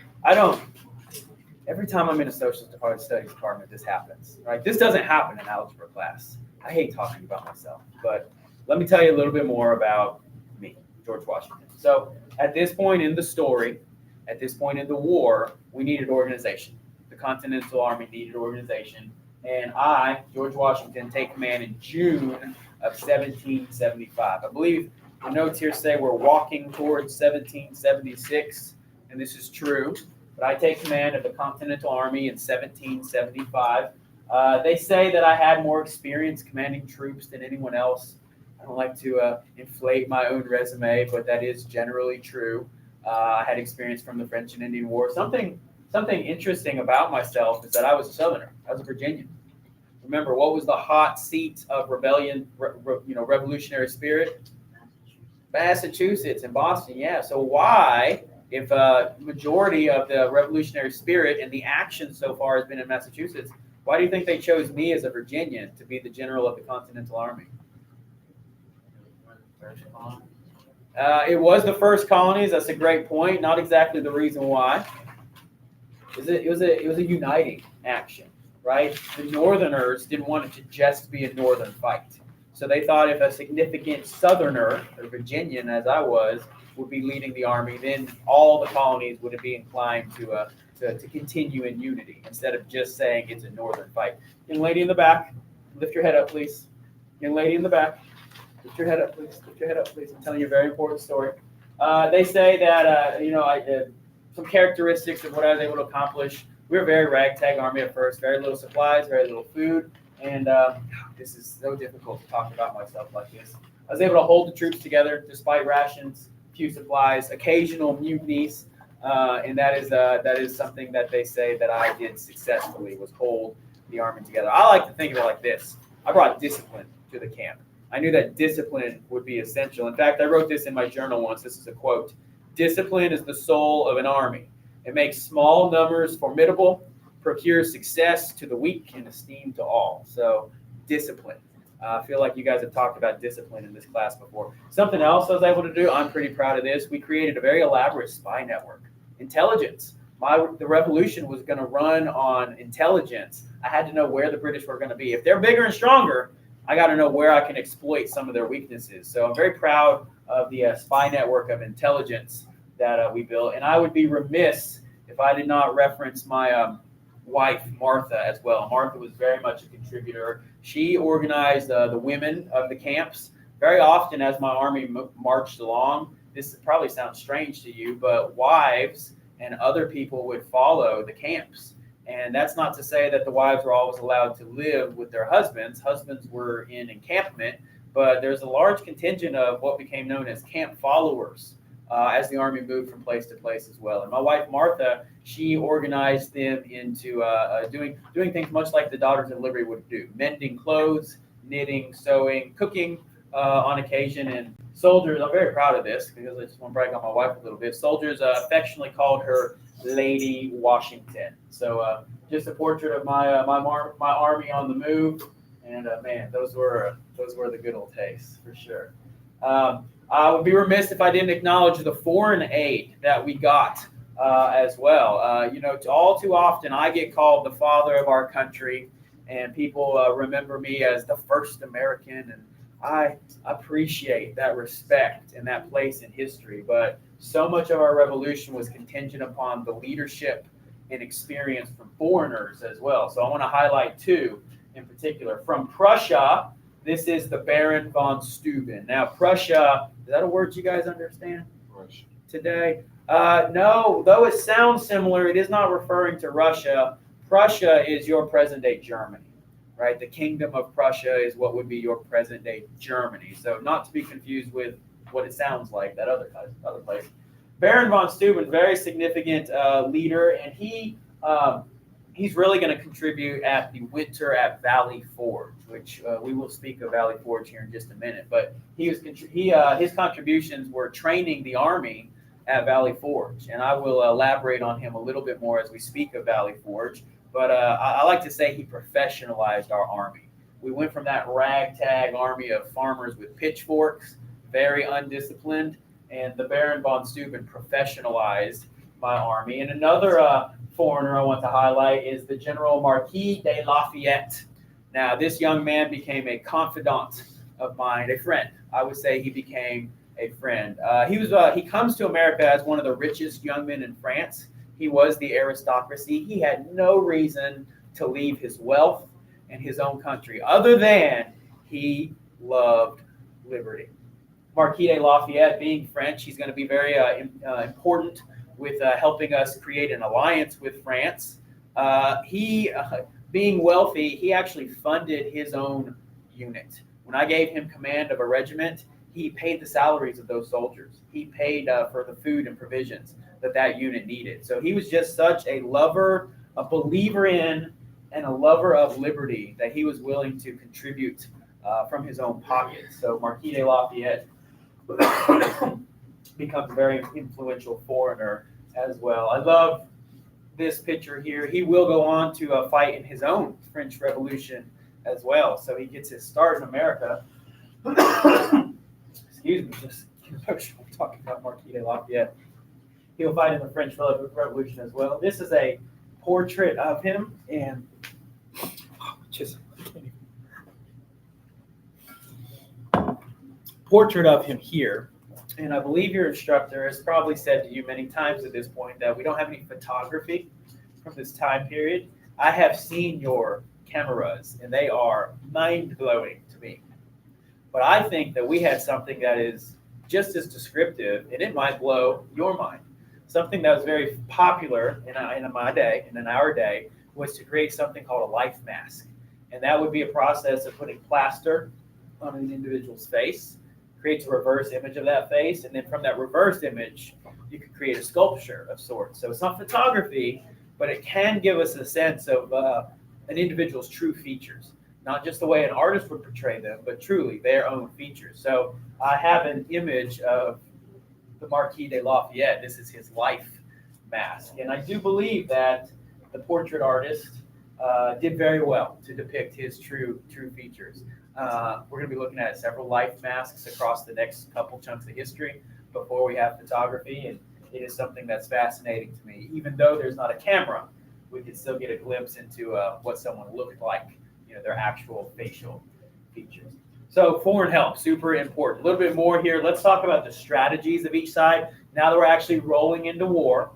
every time I'm in a social studies department, this happens, right? This doesn't happen in algebra class. I hate talking about myself, but let me tell you a little bit more about me, George Washington. So at this point in the story, at this point in the war, we needed organization. The Continental Army needed organization. And I, George Washington, take command in June of 1775. I believe the notes here say we're walking towards 1776, and this is true. But I take command of the Continental Army in 1775. They say that I had more experience commanding troops than anyone else. I don't like to inflate my own resume, but that is generally true. I had experience from the French and Indian War. Something interesting about myself is that I was a Southerner. I was a Virginian. Remember, what was the hot seat of rebellion, revolutionary spirit? Massachusetts and Boston, yeah. So why, if a majority of the revolutionary spirit and the action so far has been in Massachusetts, why do you think they chose me as a Virginian to be the general of the Continental Army? It was the first colonies. That's a great point. Not exactly the reason why. It was a uniting action, right? The Northerners didn't want it to just be a Northern fight. So they thought if a significant Southerner, a Virginian as I was, would be leading the army, then all the colonies would be inclined to continue in unity instead of just saying it's a Northern fight. Young lady in the back, lift your head up, please. Young lady in the back, lift your head up, please. Lift your head up, please. I'm telling you a very important story. They say that, some characteristics of what I was able to accomplish. We were a very ragtag army at first, very little supplies, very little food, and this is so difficult to talk about myself like this. I was able to hold the troops together despite rations, few supplies, occasional mutinies, and that is something that they say that I did successfully, was hold the army together. I like to think of it like this. I brought discipline to the camp. I knew that discipline would be essential. In fact, I wrote this in my journal once. This is a quote. Discipline is the soul of an army. It makes small numbers formidable, procures success to the weak, and esteem to all. So, discipline. I feel like you guys have talked about discipline in this class before. Something else I was able to do, I'm pretty proud of this. We created a very elaborate spy network. Intelligence. The revolution was going to run on intelligence. I had to know where the British were going to be. If they're bigger and stronger, I got to know where I can exploit some of their weaknesses. So I'm very proud of the spy network of intelligence that we built. And I would be remiss if I did not reference my wife, Martha, as well. Martha was very much a contributor. She organized the women of the camps. Very often as my army marched along, this probably sounds strange to you, but wives and other people would follow the camps. And that's not to say that the wives were always allowed to live with their husbands. Husbands were in encampment, but there's a large contingent of what became known as camp followers as the army moved from place to place as well. And my wife, Martha, she organized them into doing things much like the Daughters of Liberty would do, mending clothes, knitting, sewing, cooking on occasion. And soldiers, I'm very proud of this because I just want to brag on my wife a little bit. Soldiers affectionately called her Lady Washington. So just a portrait of my army on the move. And man, those were the good old days for sure. I would be remiss if I didn't acknowledge the foreign aid that we got as well. All too often I get called the father of our country, and people remember me as the first American, and I appreciate that respect and that place in history. But so much of our revolution was contingent upon the leadership and experience from foreigners as well. So I want to highlight two in particular. From Prussia, this is the Baron von Steuben. Now, Prussia, is that a word you guys understand today? No, though it sounds similar, it is not referring to Russia. Prussia is your present-day Germany, right? The Kingdom of Prussia is what would be your present-day Germany. So not to be confused with what it sounds like, that other place. Baron von Steuben, very significant leader, and he's really going to contribute at the winter at Valley Forge, which we will speak of Valley Forge here in just a minute. But his contributions were training the army at Valley Forge, and I will elaborate on him a little bit more as we speak of Valley Forge. But I like to say he professionalized our army. We went from that ragtag army of farmers with pitchforks, very undisciplined, and the Baron von Steuben professionalized my army. And another foreigner I want to highlight is the General Marquis de Lafayette. Now, this young man became a confidant of mine, a friend. I would say he became a friend. He comes to America as one of the richest young men in France. He was the aristocracy. He had no reason to leave his wealth and his own country other than he loved liberty. Marquis de Lafayette, being French, he's going to be very important with helping us create an alliance with France. Being wealthy, he actually funded his own unit. When I gave him command of a regiment, he paid the salaries of those soldiers. He paid for the food and provisions that unit needed. So he was just such a lover, a believer in, and a lover of liberty that he was willing to contribute from his own pocket. So Marquis de Lafayette becomes a very influential foreigner as well. I love this picture here. He will go on to fight in his own French Revolution as well. So he gets his start in America. Excuse me, just emotional talking about Marquis de Lafayette. He'll fight in the French Revolution as well. This is a portrait of him, and portrait of him here. And I believe your instructor has probably said to you many times at this point that we don't have any photography from this time period. I have seen your cameras, and they are mind-blowing to me. But I think that we had something that is just as descriptive, and it might blow your mind. Something that was very popular in our day, was to create something called a life mask. And that would be a process of putting plaster on an individual's face, creates a reverse image of that face, and then from that reverse image, you could create a sculpture of sorts. So it's not photography, but it can give us a sense of an individual's true features. Not just the way an artist would portray them, but truly their own features. So I have an image of the Marquis de Lafayette. This is his life mask. And I do believe that the portrait artist did very well to depict his true features. We're going to be looking at several life masks across the next couple chunks of history before we have photography, and it is something that's fascinating to me. Even though there's not a camera, we can still get a glimpse into what someone looked like, their actual facial features. So foreign help, super important. A little bit more here. Let's talk about the strategies of each side. Now that we're actually rolling into war,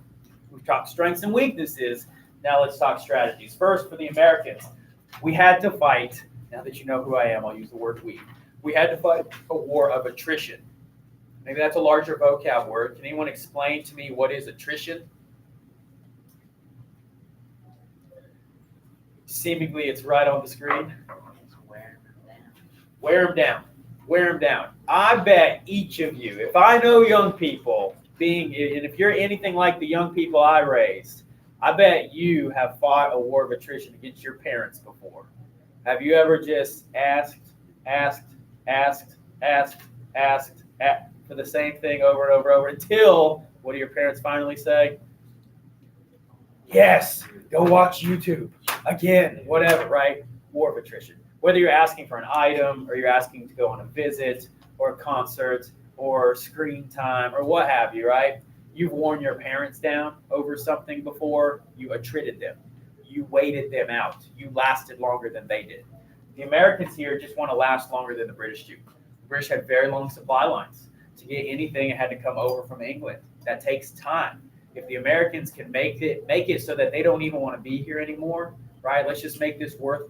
we've talked strengths and weaknesses. Now let's talk strategies. First, for the Americans, we had to fight. Now that you know who I am, I'll use the word we. We had to fight a war of attrition. Maybe that's a larger vocab word. Can anyone explain to me what is attrition? Seemingly, it's right on the screen. Wear them down. Wear them down. I bet each of you, if I know young people, and if you're anything like the young people I raised, I bet you have fought a war of attrition against your parents before. Have you ever just asked for the same thing over and over until, what do your parents finally say? Yes, go watch YouTube again, whatever, right? War of attrition. Whether you're asking for an item or you're asking to go on a visit or a concert or screen time or what have you, right? You've worn your parents down over something before. You attrited them. You waited them out. You lasted longer than they did. The Americans here just want to last longer than the British do. The British had very long supply lines. To get anything, it had to come over from England. That takes time. If the Americans can make it so that they don't even want to be here anymore, right? Let's just make this war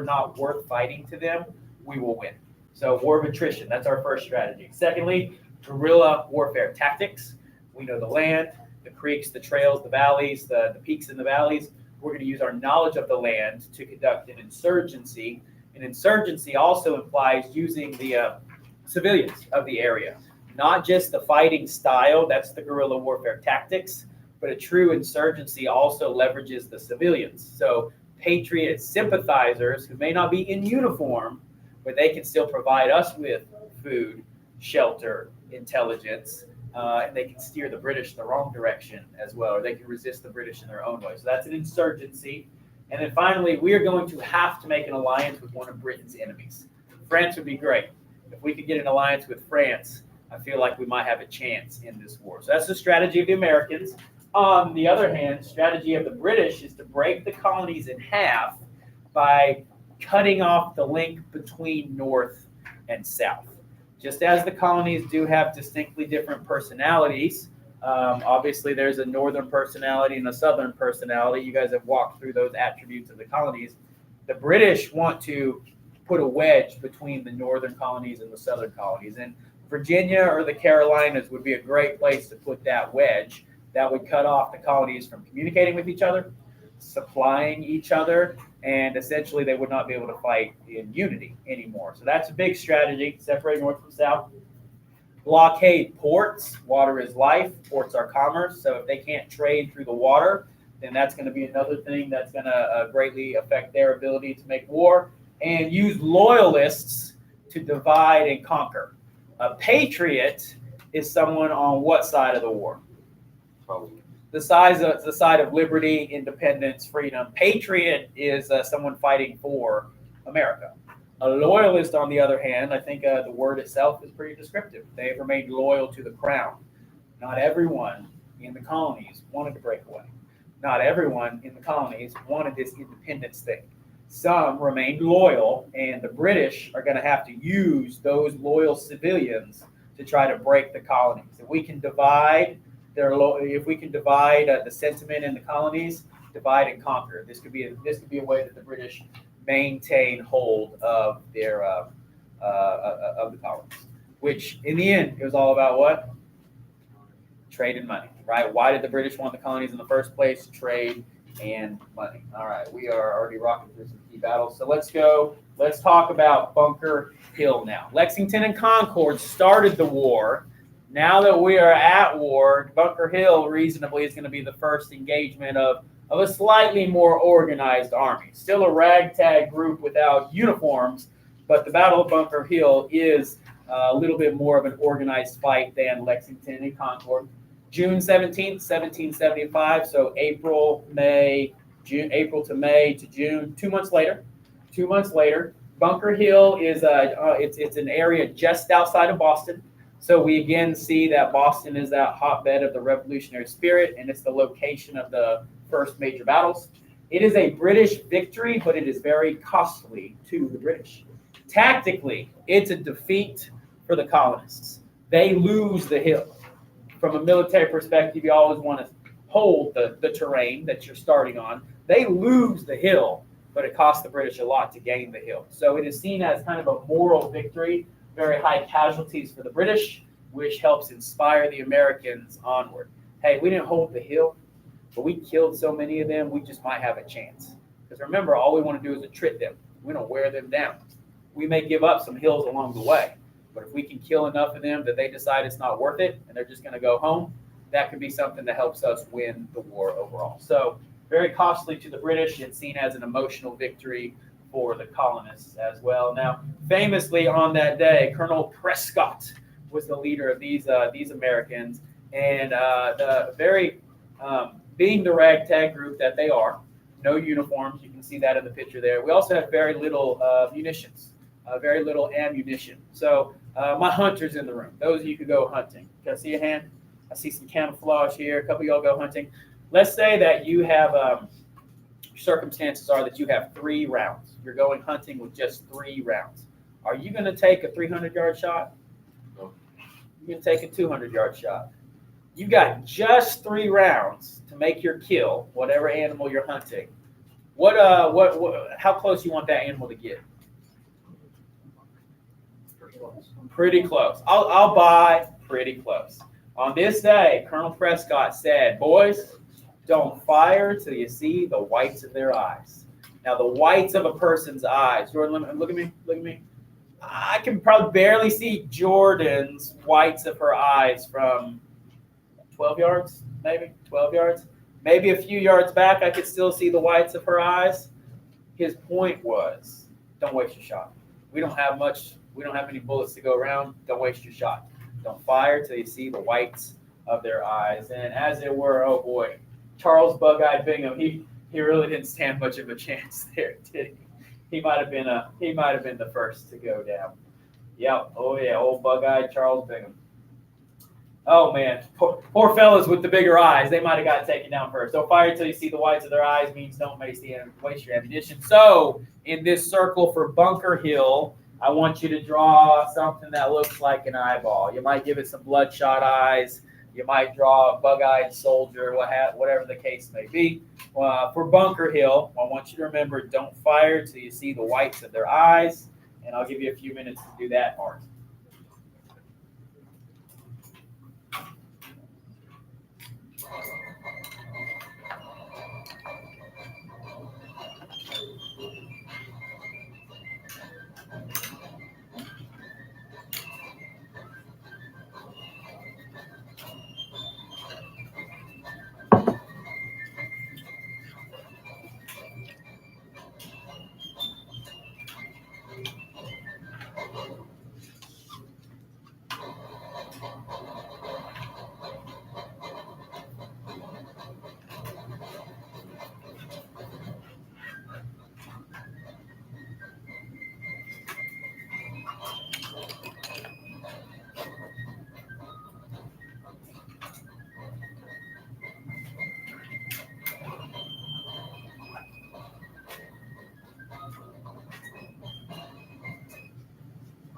not worth fighting to them. We will win. So war of attrition, that's our first strategy. Secondly, guerrilla warfare tactics. We know the land, the creeks, the trails, the valleys, the peaks and the valleys. We're going to use our knowledge of the land to conduct an insurgency. An insurgency also implies using the civilians of the area, not just the fighting style, that's the guerrilla warfare tactics, but a true insurgency also leverages the civilians. So patriot sympathizers who may not be in uniform, but they can still provide us with food, shelter, intelligence, and they can steer the British the wrong direction as well, or they can resist the British in their own way. So that's an insurgency. And then finally, we are going to have to make an alliance with one of Britain's enemies. France would be great. If we could get an alliance with France, I feel like we might have a chance in this war. So that's the strategy of the Americans. On the other hand, strategy of the British is to break the colonies in half by cutting off the link between North and South. Just as the colonies do have distinctly different personalities, obviously there's a northern personality and a southern personality. You guys have walked through those attributes of the colonies. The British want to put a wedge between the northern colonies and the southern colonies. And Virginia or the Carolinas would be a great place to put that wedge. That would cut off the colonies from communicating with each other, supplying each other, and essentially they would not be able to fight in unity anymore. So that's a big strategy, separating north from south. Blockade ports. Water is life. Ports are commerce. So if they can't trade through the water, then that's going to be another thing that's going to greatly affect their ability to make war. And use loyalists to divide and conquer. A patriot is someone on what side of the war? The side of liberty, independence, freedom. Patriot is someone fighting for America. A loyalist, on the other hand, I think the word itself is pretty descriptive. They have remained loyal to the crown. Not everyone in the colonies wanted to break away. Not everyone in the colonies wanted this independence thing. Some remained loyal, and the British are going to have to use those loyal civilians to try to break the colonies. If we can divide the sentiment in the colonies, divide and conquer. This could be a way that the British maintain hold of their of the colonies. Which in the end, it was all about what? Trade and money, right? Why did the British want the colonies in the first place? Trade and money. All right, we are already rocking through some key battles. So let's go. Let's talk about Bunker Hill now. Lexington and Concord started the war. Now that we are at war, Bunker Hill reasonably is going to be the first engagement of a slightly more organized army. Still a ragtag group without uniforms, but the Battle of Bunker Hill is a little bit more of an organized fight than Lexington and Concord. June 17th, 1775. So April to May to June. 2 months later. 2 months later, Bunker Hill is it's an area just outside of Boston. So we again see that Boston is that hotbed of the revolutionary spirit, and it's the location of the first major battles. It is a British victory, but it is very costly to the British. Tactically, it's a defeat for the colonists. They lose the hill. From a military perspective, you always want to hold the terrain that you're starting on. They lose the hill, but it costs the British a lot to gain the hill. So it is seen as kind of a moral victory, very high casualties for the British, which helps inspire the Americans onward. Hey, we didn't hold the hill, but we killed so many of them, we just might have a chance. Because remember, all we want to do is attrit them. We don't wear them down. We may give up some hills along the way, but if we can kill enough of them that they decide it's not worth it and they're just going to go home, that could be something that helps us win the war overall. So very costly to the British and seen as an emotional victory for the colonists as well. Now, famously on that day, Colonel Prescott was the leader of these Americans, and being the ragtag group that they are, no uniforms. You can see that in the picture there. We also have very little munitions, very little ammunition. So my hunters in the room, those of you who go hunting. Can I see a hand? I see some camouflage here. A couple of y'all go hunting. Let's say that you have, circumstances are that you have 3 rounds. You're going hunting with just 3 rounds. Are you going to take a 300-yard shot? No. You're going to take a 200-yard shot. You got just 3 rounds to make your kill, whatever animal you're hunting. How close you want that animal to get? Pretty close. I'll buy pretty close. On this day, Colonel Prescott said, boys, don't fire till you see the whites of their eyes. Now, the whites of a person's eyes. Jordan, look at me. Look at me. I can probably barely see Jordan's whites of her eyes from 12 yards, maybe 12 yards. Maybe a few yards back, I could still see the whites of her eyes. His point was, don't waste your shot. We don't have much. We don't have many bullets to go around. Don't waste your shot. Don't fire till you see the whites of their eyes. And as it were, oh boy, Charles Bug-Eyed Bingham, he really didn't stand much of a chance there, did he? He might have been the first to go down. Yep. Oh yeah, old Bug-Eyed Charles Bingham. Oh man, poor fellas with the bigger eyes. They might have got taken down first. So fire till you see the whites of their eyes means don't waste your ammunition. So in this circle for Bunker Hill, I want you to draw something that looks like an eyeball. You might give it some bloodshot eyes. You might draw a bug-eyed soldier, whatever the case may be. For Bunker Hill, I want you to remember, don't fire till you see the whites of their eyes. And I'll give you a few minutes to do that part.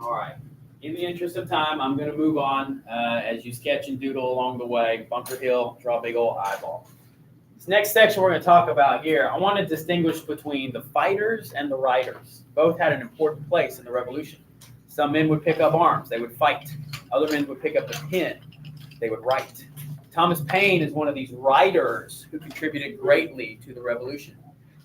All right. In the interest of time, I'm going to move on as you sketch and doodle along the way. Bunker Hill, draw a big old eyeball. This next section we're going to talk about here, I want to distinguish between the fighters and the writers. Both had an important place in the Revolution. Some men would pick up arms. They would fight. Other men would pick up the pen. They would write. Thomas Paine is one of these writers who contributed greatly to the Revolution.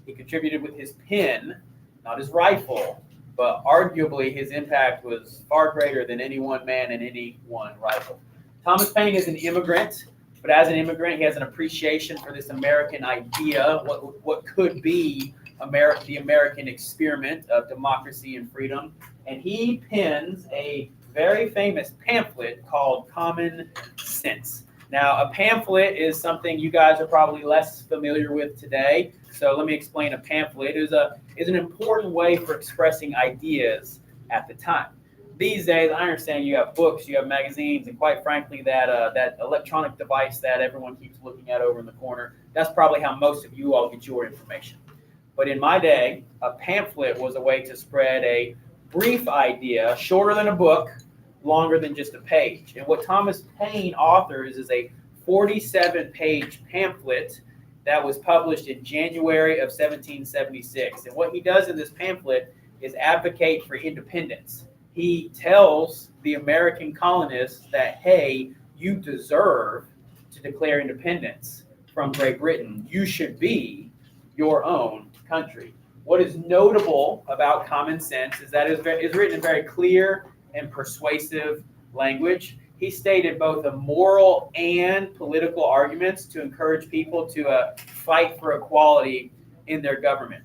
He contributed with his pen, not his rifle, but arguably his impact was far greater than any one man and any one rifle. Thomas Paine is an immigrant, but as an immigrant, he has an appreciation for this American idea, what could be the American experiment of democracy and freedom. And he pens a very famous pamphlet called Common Sense. Now, a pamphlet is something you guys are probably less familiar with today. So let me explain a pamphlet. It is an important way for expressing ideas at the time. These days, I understand you have books, you have magazines, and quite frankly, that electronic device that everyone keeps looking at over in the corner, that's probably how most of you all get your information. But in my day, a pamphlet was a way to spread a brief idea, shorter than a book, longer than just a page. And what Thomas Paine authors is a 47-page pamphlet that was published in January of 1776. And what he does in this pamphlet is advocate for independence. He tells the American colonists that, hey, you deserve to declare independence from Great Britain. You should be your own country. What is notable about Common Sense is that it's written in very clear and persuasive language. He stated both the moral and political arguments to encourage people to fight for equality in their government.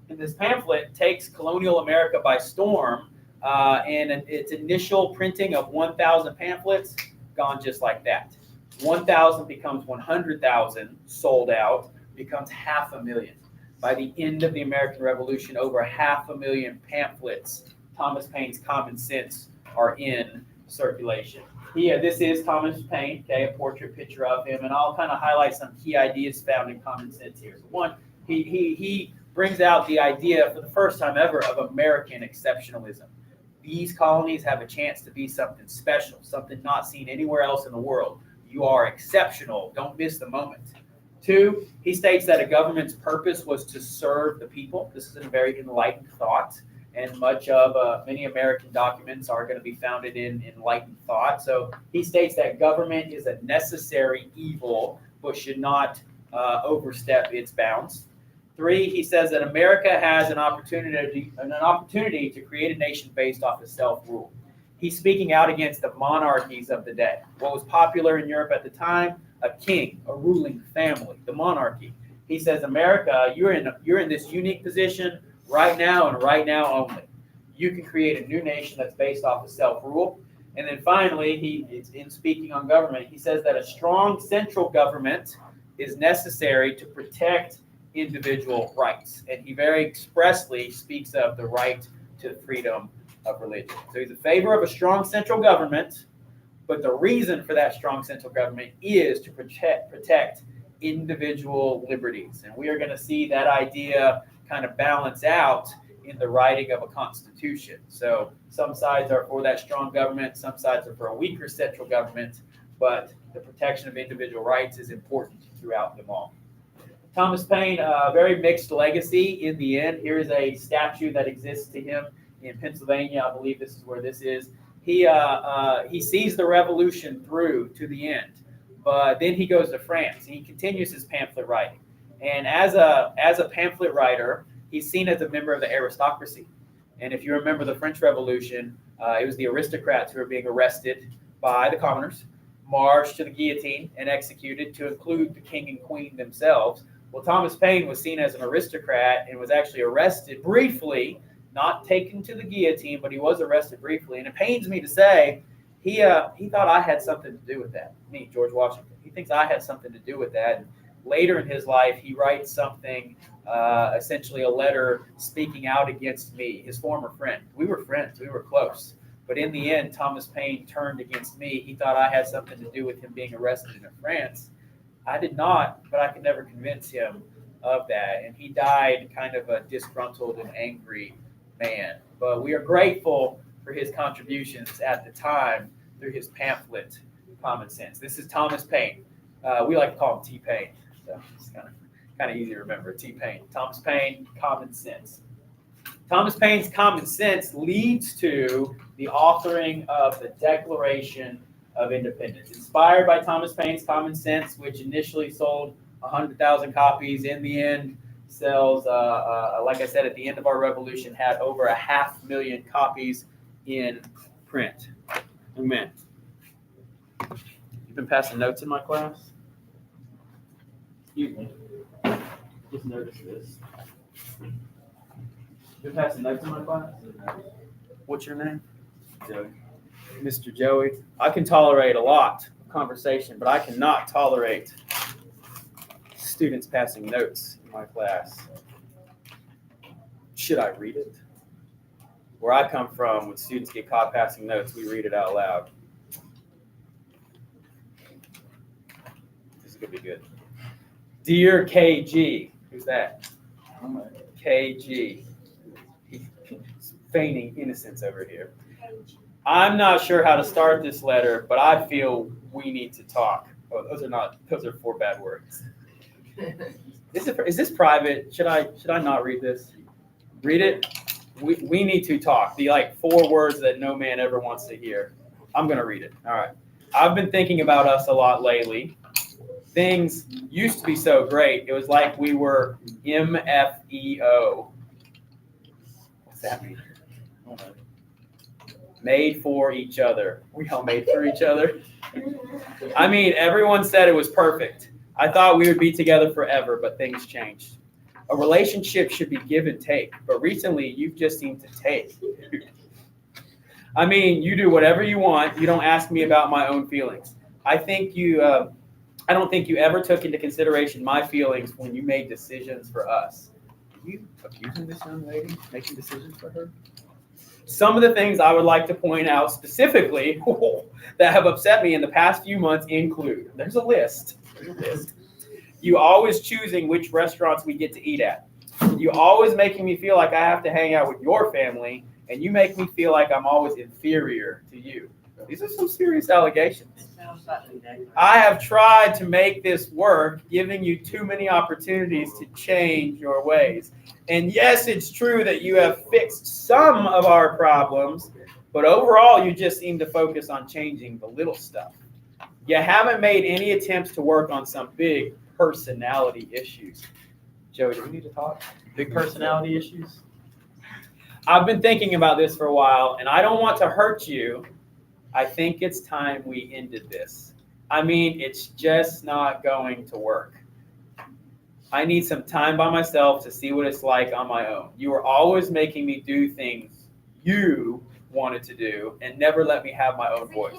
And this pamphlet takes colonial America by storm, and its initial printing of 1,000 pamphlets gone just like that. 1,000 becomes 100,000, sold out, becomes 500,000. By the end of the American Revolution, over 500,000 pamphlets, Thomas Paine's Common Sense, are in circulation. This is Thomas Paine, okay, a portrait picture of him, and I'll kind of highlight some key ideas found in Common Sense here. So one, he brings out the idea for the first time ever of American exceptionalism. These colonies have a chance to be something special, something not seen anywhere else in the world. You are exceptional. Don't miss the moment. Two, he states that a government's purpose was to serve the people. This is a very enlightened thought. And much of many American documents are going to be founded in enlightened thought. So he states that government is a necessary evil, but should not overstep its bounds. Three, he says that America has an opportunity to create a nation based off of self-rule. He's speaking out against the monarchies of the day. What was popular in Europe at the time? A king, a ruling family, the monarchy. He says, America, you're in this unique position right now and right now only. You can create a new nation that's based off of self-rule. And then finally, in speaking on government, he says that a strong central government is necessary to protect individual rights. And he very expressly speaks of the right to freedom of religion. So he's in favor of a strong central government, but the reason for that strong central government is to protect individual liberties. And we are going to see that idea kind of balance out in the writing of a constitution. So some sides are for that strong government, some sides are for a weaker central government, but the protection of individual rights is important throughout them all. Thomas Paine, a very mixed legacy in the end. Here is a statue that exists to him in Pennsylvania. I believe this is where this is. He sees the revolution through to the end, but then he goes to France. He continues his pamphlet writing. And as a pamphlet writer, he's seen as a member of the aristocracy. And if you remember the French Revolution, it was the aristocrats who were being arrested by the commoners, marched to the guillotine, and executed, to include the king and queen themselves. Well, Thomas Paine was seen as an aristocrat and was actually arrested briefly, not taken to the guillotine, but he was arrested briefly. And it pains me to say, he thought I had something to do with that. Me, George Washington. He thinks I had something to do with that. And later in his life, he writes something, essentially a letter speaking out against me, his former friend. We were friends. We were close. But in the end, Thomas Paine turned against me. He thought I had something to do with him being arrested in France. I did not, but I could never convince him of that. And he died kind of a disgruntled and angry man. But we are grateful for his contributions at the time through his pamphlet, Common Sense. This is Thomas Paine. We like to call him T-Paine. So it's kind of easy to remember, T-Paine. Thomas Paine, Common Sense. Thomas Paine's Common Sense leads to the authoring of the Declaration of Independence. Inspired by Thomas Paine's Common Sense, which initially sold 100,000 copies, in the end sells, like I said, at the end of our revolution, had over 500,000 copies in print. Amen. You've been passing notes in my class? Excuse me. Just noticed this. You've been passing notes in my class? What's your name? Joey. Mr. Joey. I can tolerate a lot of conversation, but I cannot tolerate students passing notes in my class. Should I read it? Where I come from, when students get caught passing notes, we read it out loud. This is going to be good. Dear KG. Who's that? KG. He's feigning innocence over here. I'm not sure how to start this letter, but I feel we need to talk. Oh, those are 4 bad words. Is this private? Should I not read this? Read it. We need to talk. The 4 words that no man ever wants to hear. I'm gonna read it. All right. I've been thinking about us a lot lately. Things used to be so great. It was like we were MFEO. What's that mean? Made for each other. We all made for each other. I mean, everyone said it was perfect. I thought we would be together forever, but things changed. A relationship should be give and take, but recently you've just seemed to take. I mean, you do whatever you want. You don't ask me about my own feelings. I don't think you ever took into consideration my feelings when you made decisions for us. Are you accusing this young lady of making decisions for her? Some of the things I would like to point out specifically that have upset me in the past few months include, there's a list. You always choosing which restaurants we get to eat at. You always making me feel like I have to hang out with your family, and you make me feel like I'm always inferior to you. These are some serious allegations. I have tried to make this work, giving you too many opportunities to change your ways. And yes, it's true that you have fixed some of our problems, but overall, you just seem to focus on changing the little stuff. You haven't made any attempts to work on some big personality issues. Joey, do we need to talk? Big personality issues? I've been thinking about this for a while, and I don't want to hurt you. I think it's time we ended this. I mean, it's just not going to work. I need some time by myself to see what it's like on my own. You were always making me do things you wanted to do and never let me have my own voice.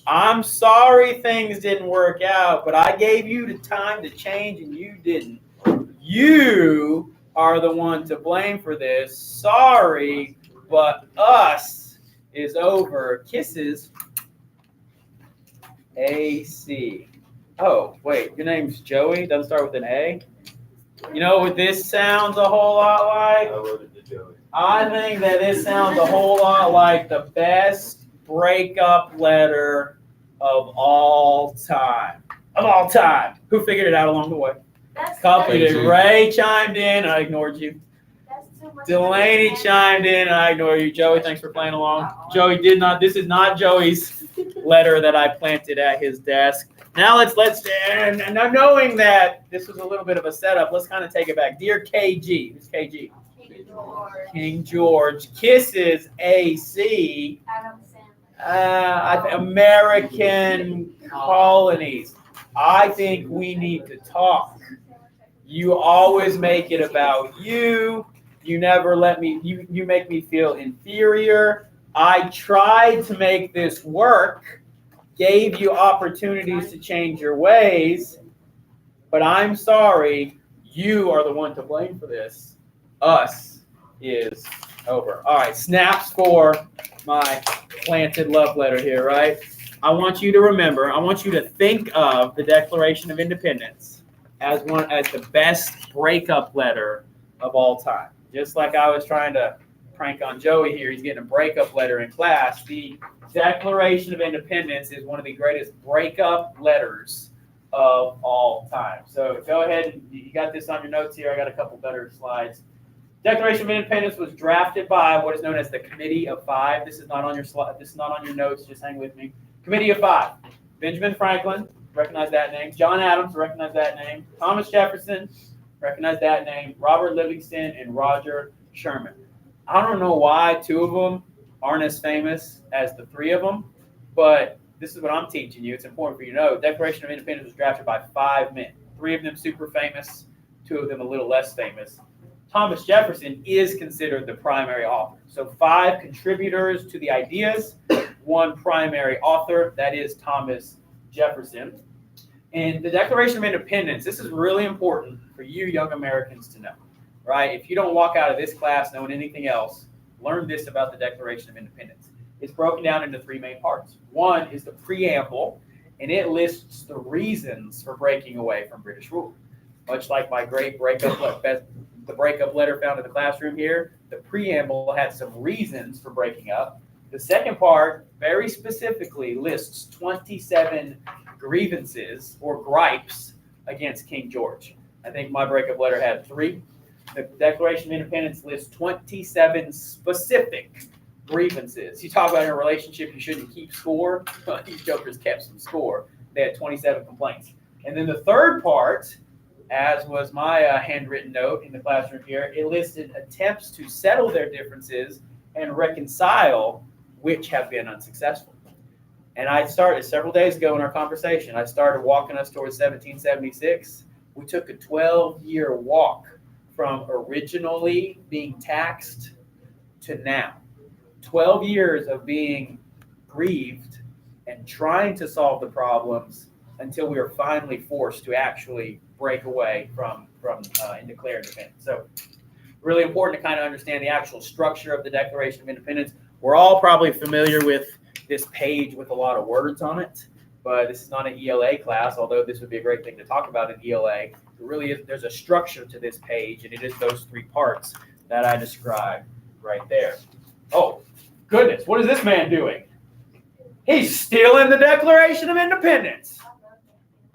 I'm sorry things didn't work out, but I gave you the time to change and you didn't. You are the one to blame for this. Sorry, but us is over. Kisses. AC. Oh, wait, your name's Joey? Doesn't start with an A? You know what this sounds a whole lot like? I wrote it to Joey. I think that this sounds a whole lot like the best breakup letter of all time. Of all time. Who figured it out along the way? Couple did. Ray chimed in, and I ignored you. That's too much. Delaney chimed in, and I ignored you. Joey, thanks for playing along. Joey did not. This is not Joey's letter that I planted at his desk. Now let's and now knowing that this was a little bit of a setup, let's kind of take it back. Dear KG, who's KG? King George. Kisses AC. Adam Sandler. American colonies. I think we need to talk. You always make it about you. You never let me, you make me feel inferior. I tried to make this work, gave you opportunities to change your ways, but I'm sorry, you are the one to blame for this. Us is over. All right, snaps for my planted love letter here, right? I want you to remember, I want you to think of the Declaration of Independence as the best breakup letter of all time. Just like I was trying to prank on Joey here, he's getting a breakup letter in class. The Declaration of Independence is one of the greatest breakup letters of all time. So go ahead, and you got this on your notes here. I got a couple better slides. Declaration of Independence was drafted by what is known as the Committee of Five. This is not on your slide. This is not on your notes. Just hang with me. Committee of Five. Benjamin Franklin, recognize that name. John Adams, recognize that name. Thomas Jefferson, recognize that name. Robert Livingston and Roger Sherman. I don't know why 2 of them aren't as famous as the 3 of them, but this is what I'm teaching you. It's important for you to know. Declaration of Independence was drafted by 5 men. 3 of them super famous, 2 of them a little less famous. Thomas Jefferson is considered the primary author. So 5 contributors to the ideas. one primary author, that is Thomas Jefferson. And the Declaration of Independence, this is really important for you young Americans to know, right? If you don't walk out of this class knowing anything else, learn this about the Declaration of Independence. It's broken down into three main parts. One is the preamble, and it lists the reasons for breaking away from British rule. Much like my great breakup letter found in the classroom here, the preamble had some reasons for breaking up. The second part very specifically lists 27 grievances or gripes against King George. I think my breakup letter had 3. The Declaration of Independence lists 27 specific grievances. You talk about in a relationship you shouldn't keep score. These jokers kept some score. They had 27 complaints. And then the third part, as was my handwritten note in the classroom here, it listed attempts to settle their differences and reconcile, which have been unsuccessful. And I started several days ago in our conversation, I started walking us towards 1776. We took a 12-year walk from originally being taxed to now. 12 years of being grieved and trying to solve the problems until we were finally forced to actually break away from and declare independence. So really important to kind of understand the actual structure of the Declaration of Independence. We're all probably familiar with this page with a lot of words on it, but this is not an ELA class, although this would be a great thing to talk about in ELA. It really is, there's a structure to this page, and it is those 3 parts that I described right there. Oh, goodness, what is this man doing? He's stealing the Declaration of Independence.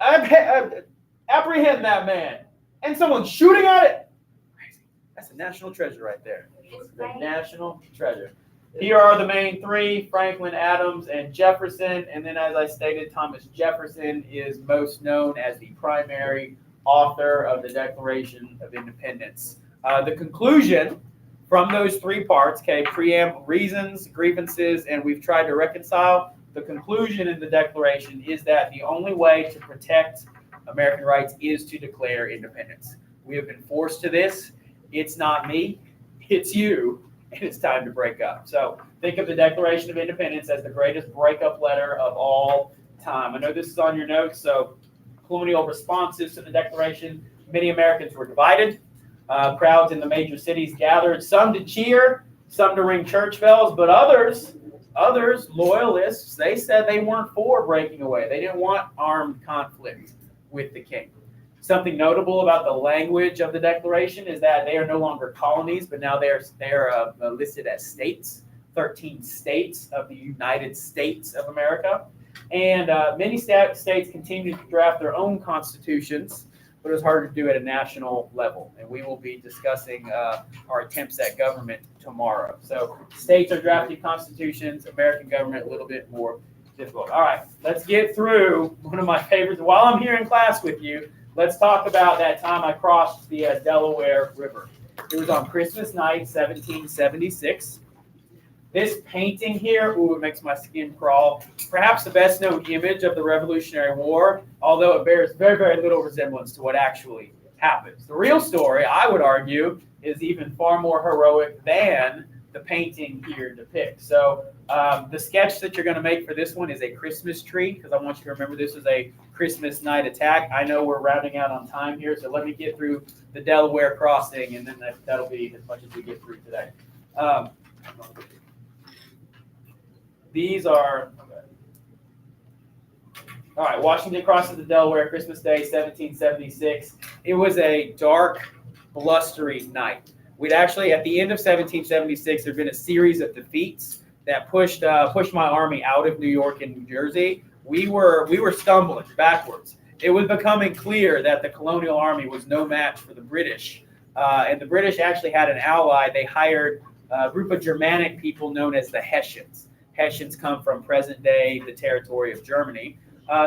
Apprehend that man. And someone's shooting at it. Crazy. That's a national treasure right there. The national treasure. Here are the main 3, Franklin, Adams, and Jefferson. And then, as I stated, Thomas Jefferson is most known as the primary author of the Declaration of Independence. The conclusion from those 3 parts, okay, preamble, reasons, grievances, and we've tried to reconcile. The conclusion in the Declaration is that the only way to protect American rights is to declare independence. We have been forced to this. It's not me, it's you, and it's time to break up. So think of the Declaration of Independence as the greatest breakup letter of all time. I know this is on your notes, so colonial responses to the Declaration. Many Americans were divided. Crowds in the major cities gathered, some to cheer, some to ring church bells, but others, loyalists, they said they weren't for breaking away. They didn't want armed conflict with the king. Something notable about the language of the Declaration is that they are no longer colonies, but now they're listed as states, 13 states of the United States of America. And many states continue to draft their own constitutions, but it was hard to do at a national level. And we will be discussing our attempts at government tomorrow. So states are drafting constitutions, American government a little bit more difficult. All right, let's get through one of my favorites. While I'm here in class with you, let's talk about that time I crossed the Delaware River. It was on Christmas night, 1776. This painting here, ooh, it makes my skin crawl. Perhaps the best known image of the Revolutionary War, although it bears very, very little resemblance to what actually happens. The real story, I would argue, is even far more heroic than the painting here depicts. So the sketch that you're going to make for this one is a Christmas tree, because I want you to remember this is a Christmas night attack. I know we're rounding out on time here, so let me get through the Delaware crossing, and then that'll be as much as we get through today. These are, all right, Washington crosses the Delaware, Christmas Day, 1776. It was a dark, blustery night. We'd actually, at the end of 1776, there'd been a series of defeats that pushed my army out of New York and New Jersey. We were stumbling backwards. It was becoming clear that the colonial army was no match for the British. And the British actually had an ally. They hired a group of Germanic people known as the Hessians. Hessians come from present day, the territory of Germany.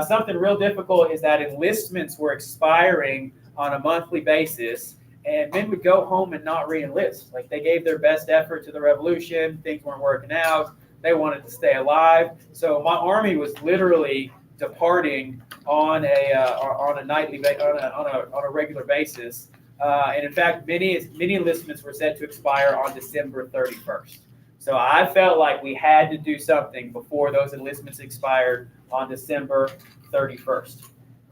Something real difficult is that enlistments were expiring on a monthly basis, and men would go home and not re-enlist. Like, they gave their best effort to the revolution, things weren't working out, they wanted to stay alive. So my army was literally departing on a nightly on a regular basis. And in fact, many enlistments were set to expire on December 31st. So I felt like we had to do something before those enlistments expired on December 31st.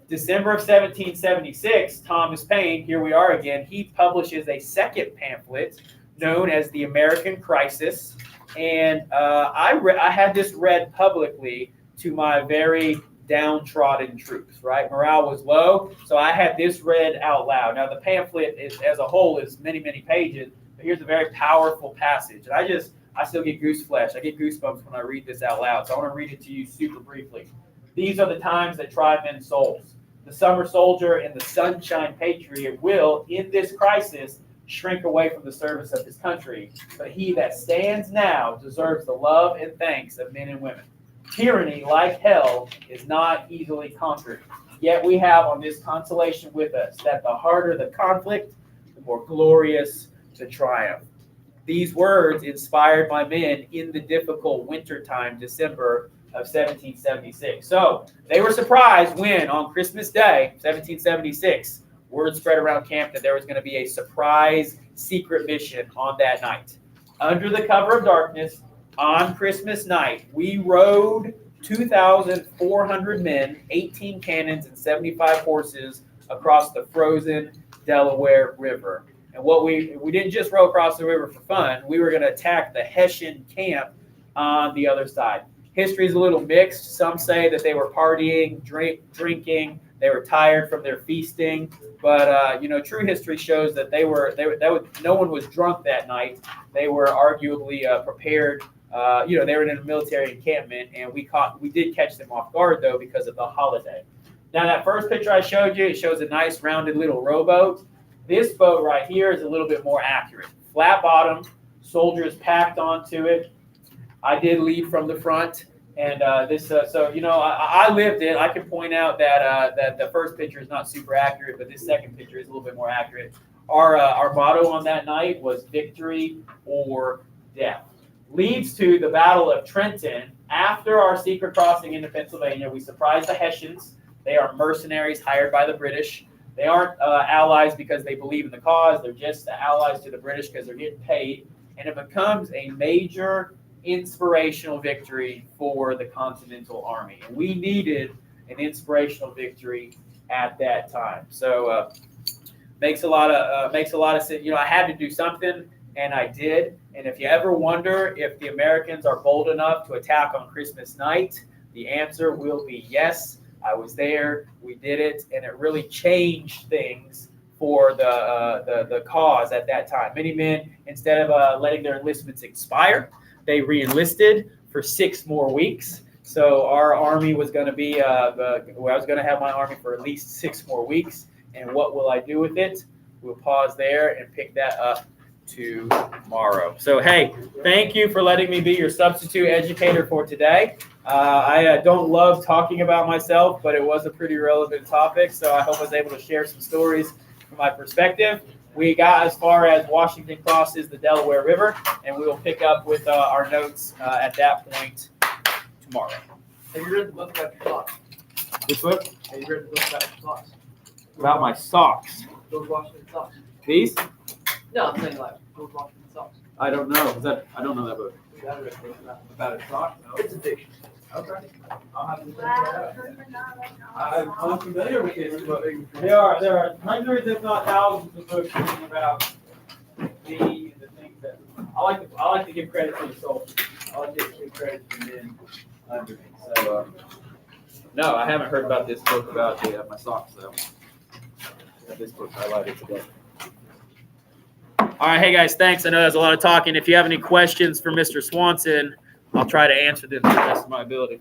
December of 1776, Thomas Paine, here we are again, he publishes a second pamphlet known as The American Crisis. And I had this read publicly to my very downtrodden troops, right? Morale was low, so I had this read out loud. Now, the pamphlet as a whole is many, many pages, but here's a very powerful passage. And I still get goose flesh. I get goosebumps when I read this out loud, so I want to read it to you super briefly. These are the times that try men's souls. The summer soldier and the sunshine patriot will, in this crisis, shrink away from the service of his country. But he that stands now deserves the love and thanks of men and women. Tyranny, like hell, is not easily conquered. Yet we have on this consolation with us that the harder the conflict, the more glorious the triumph. These words inspired my men in the difficult wintertime, December of 1776. So they were surprised when, on Christmas Day, 1776, word spread around camp that there was going to be a surprise secret mission on that night. Under the cover of darkness, on Christmas night, we rode 2,400 men, 18 cannons, and 75 horses across the frozen Delaware River. And what we didn't just row across the river for fun. We were going to attack the Hessian camp on the other side. History is a little mixed. Some say that they were partying, drinking. They were tired from their feasting. But true history shows that no one was drunk that night. They were arguably prepared. They were in a military encampment, and we did catch them off guard though because of the holiday. Now that first picture I showed you, it shows a nice rounded little rowboat. This boat right here is a little bit more accurate. Flat bottom, soldiers packed onto it. I did lead from the front, and I lived it. I can point out that the first picture is not super accurate, but this second picture is a little bit more accurate. Our motto on that night was victory or death. Leads to the Battle of Trenton. After our secret crossing into Pennsylvania, we surprised the Hessians. They are mercenaries hired by the British. They aren't allies because they believe in the cause. They're just allies to the British because they're getting paid. And it becomes a major inspirational victory for the Continental Army. And we needed an inspirational victory at that time. So makes a lot of sense. I had to do something, and I did. And if you ever wonder if the Americans are bold enough to attack on Christmas night, the answer will be yes. I was there. We did it, and it really changed things for the cause at that time. Many men, instead of letting their enlistments expire, they re-enlisted for 6 more weeks. So our army was going to be, I was going to have my army for at least 6 more weeks. And what will I do with it? We'll pause there and pick that up tomorrow. So, hey, thank you for letting me be your substitute educator for today. I don't love talking about myself, but it was a pretty relevant topic. So I hope I was able to share some stories from my perspective. We got as far as Washington crosses the Delaware River, and we will pick up with our notes at that point tomorrow. Have you read the book about your socks? This book Have you read the book about your socks? about my socks. George Washington socks. These? No, I'm saying like George Washington socks. I don't know. I don't know that book. I read a book About a sock? It's a fiction. Okay. I'll have to look Wow. I'm familiar with this book. There are hundreds, if not thousands, of books written about me and the things that I like to give credit to the soldiers. I like to give credit to the men under me. So no, I haven't heard about this book about my socks though. This book highlighted today. All right, hey guys, thanks. I know there's a lot of talking. If you have any questions for Mr. Swanson, I'll try to answer them to the best of my ability.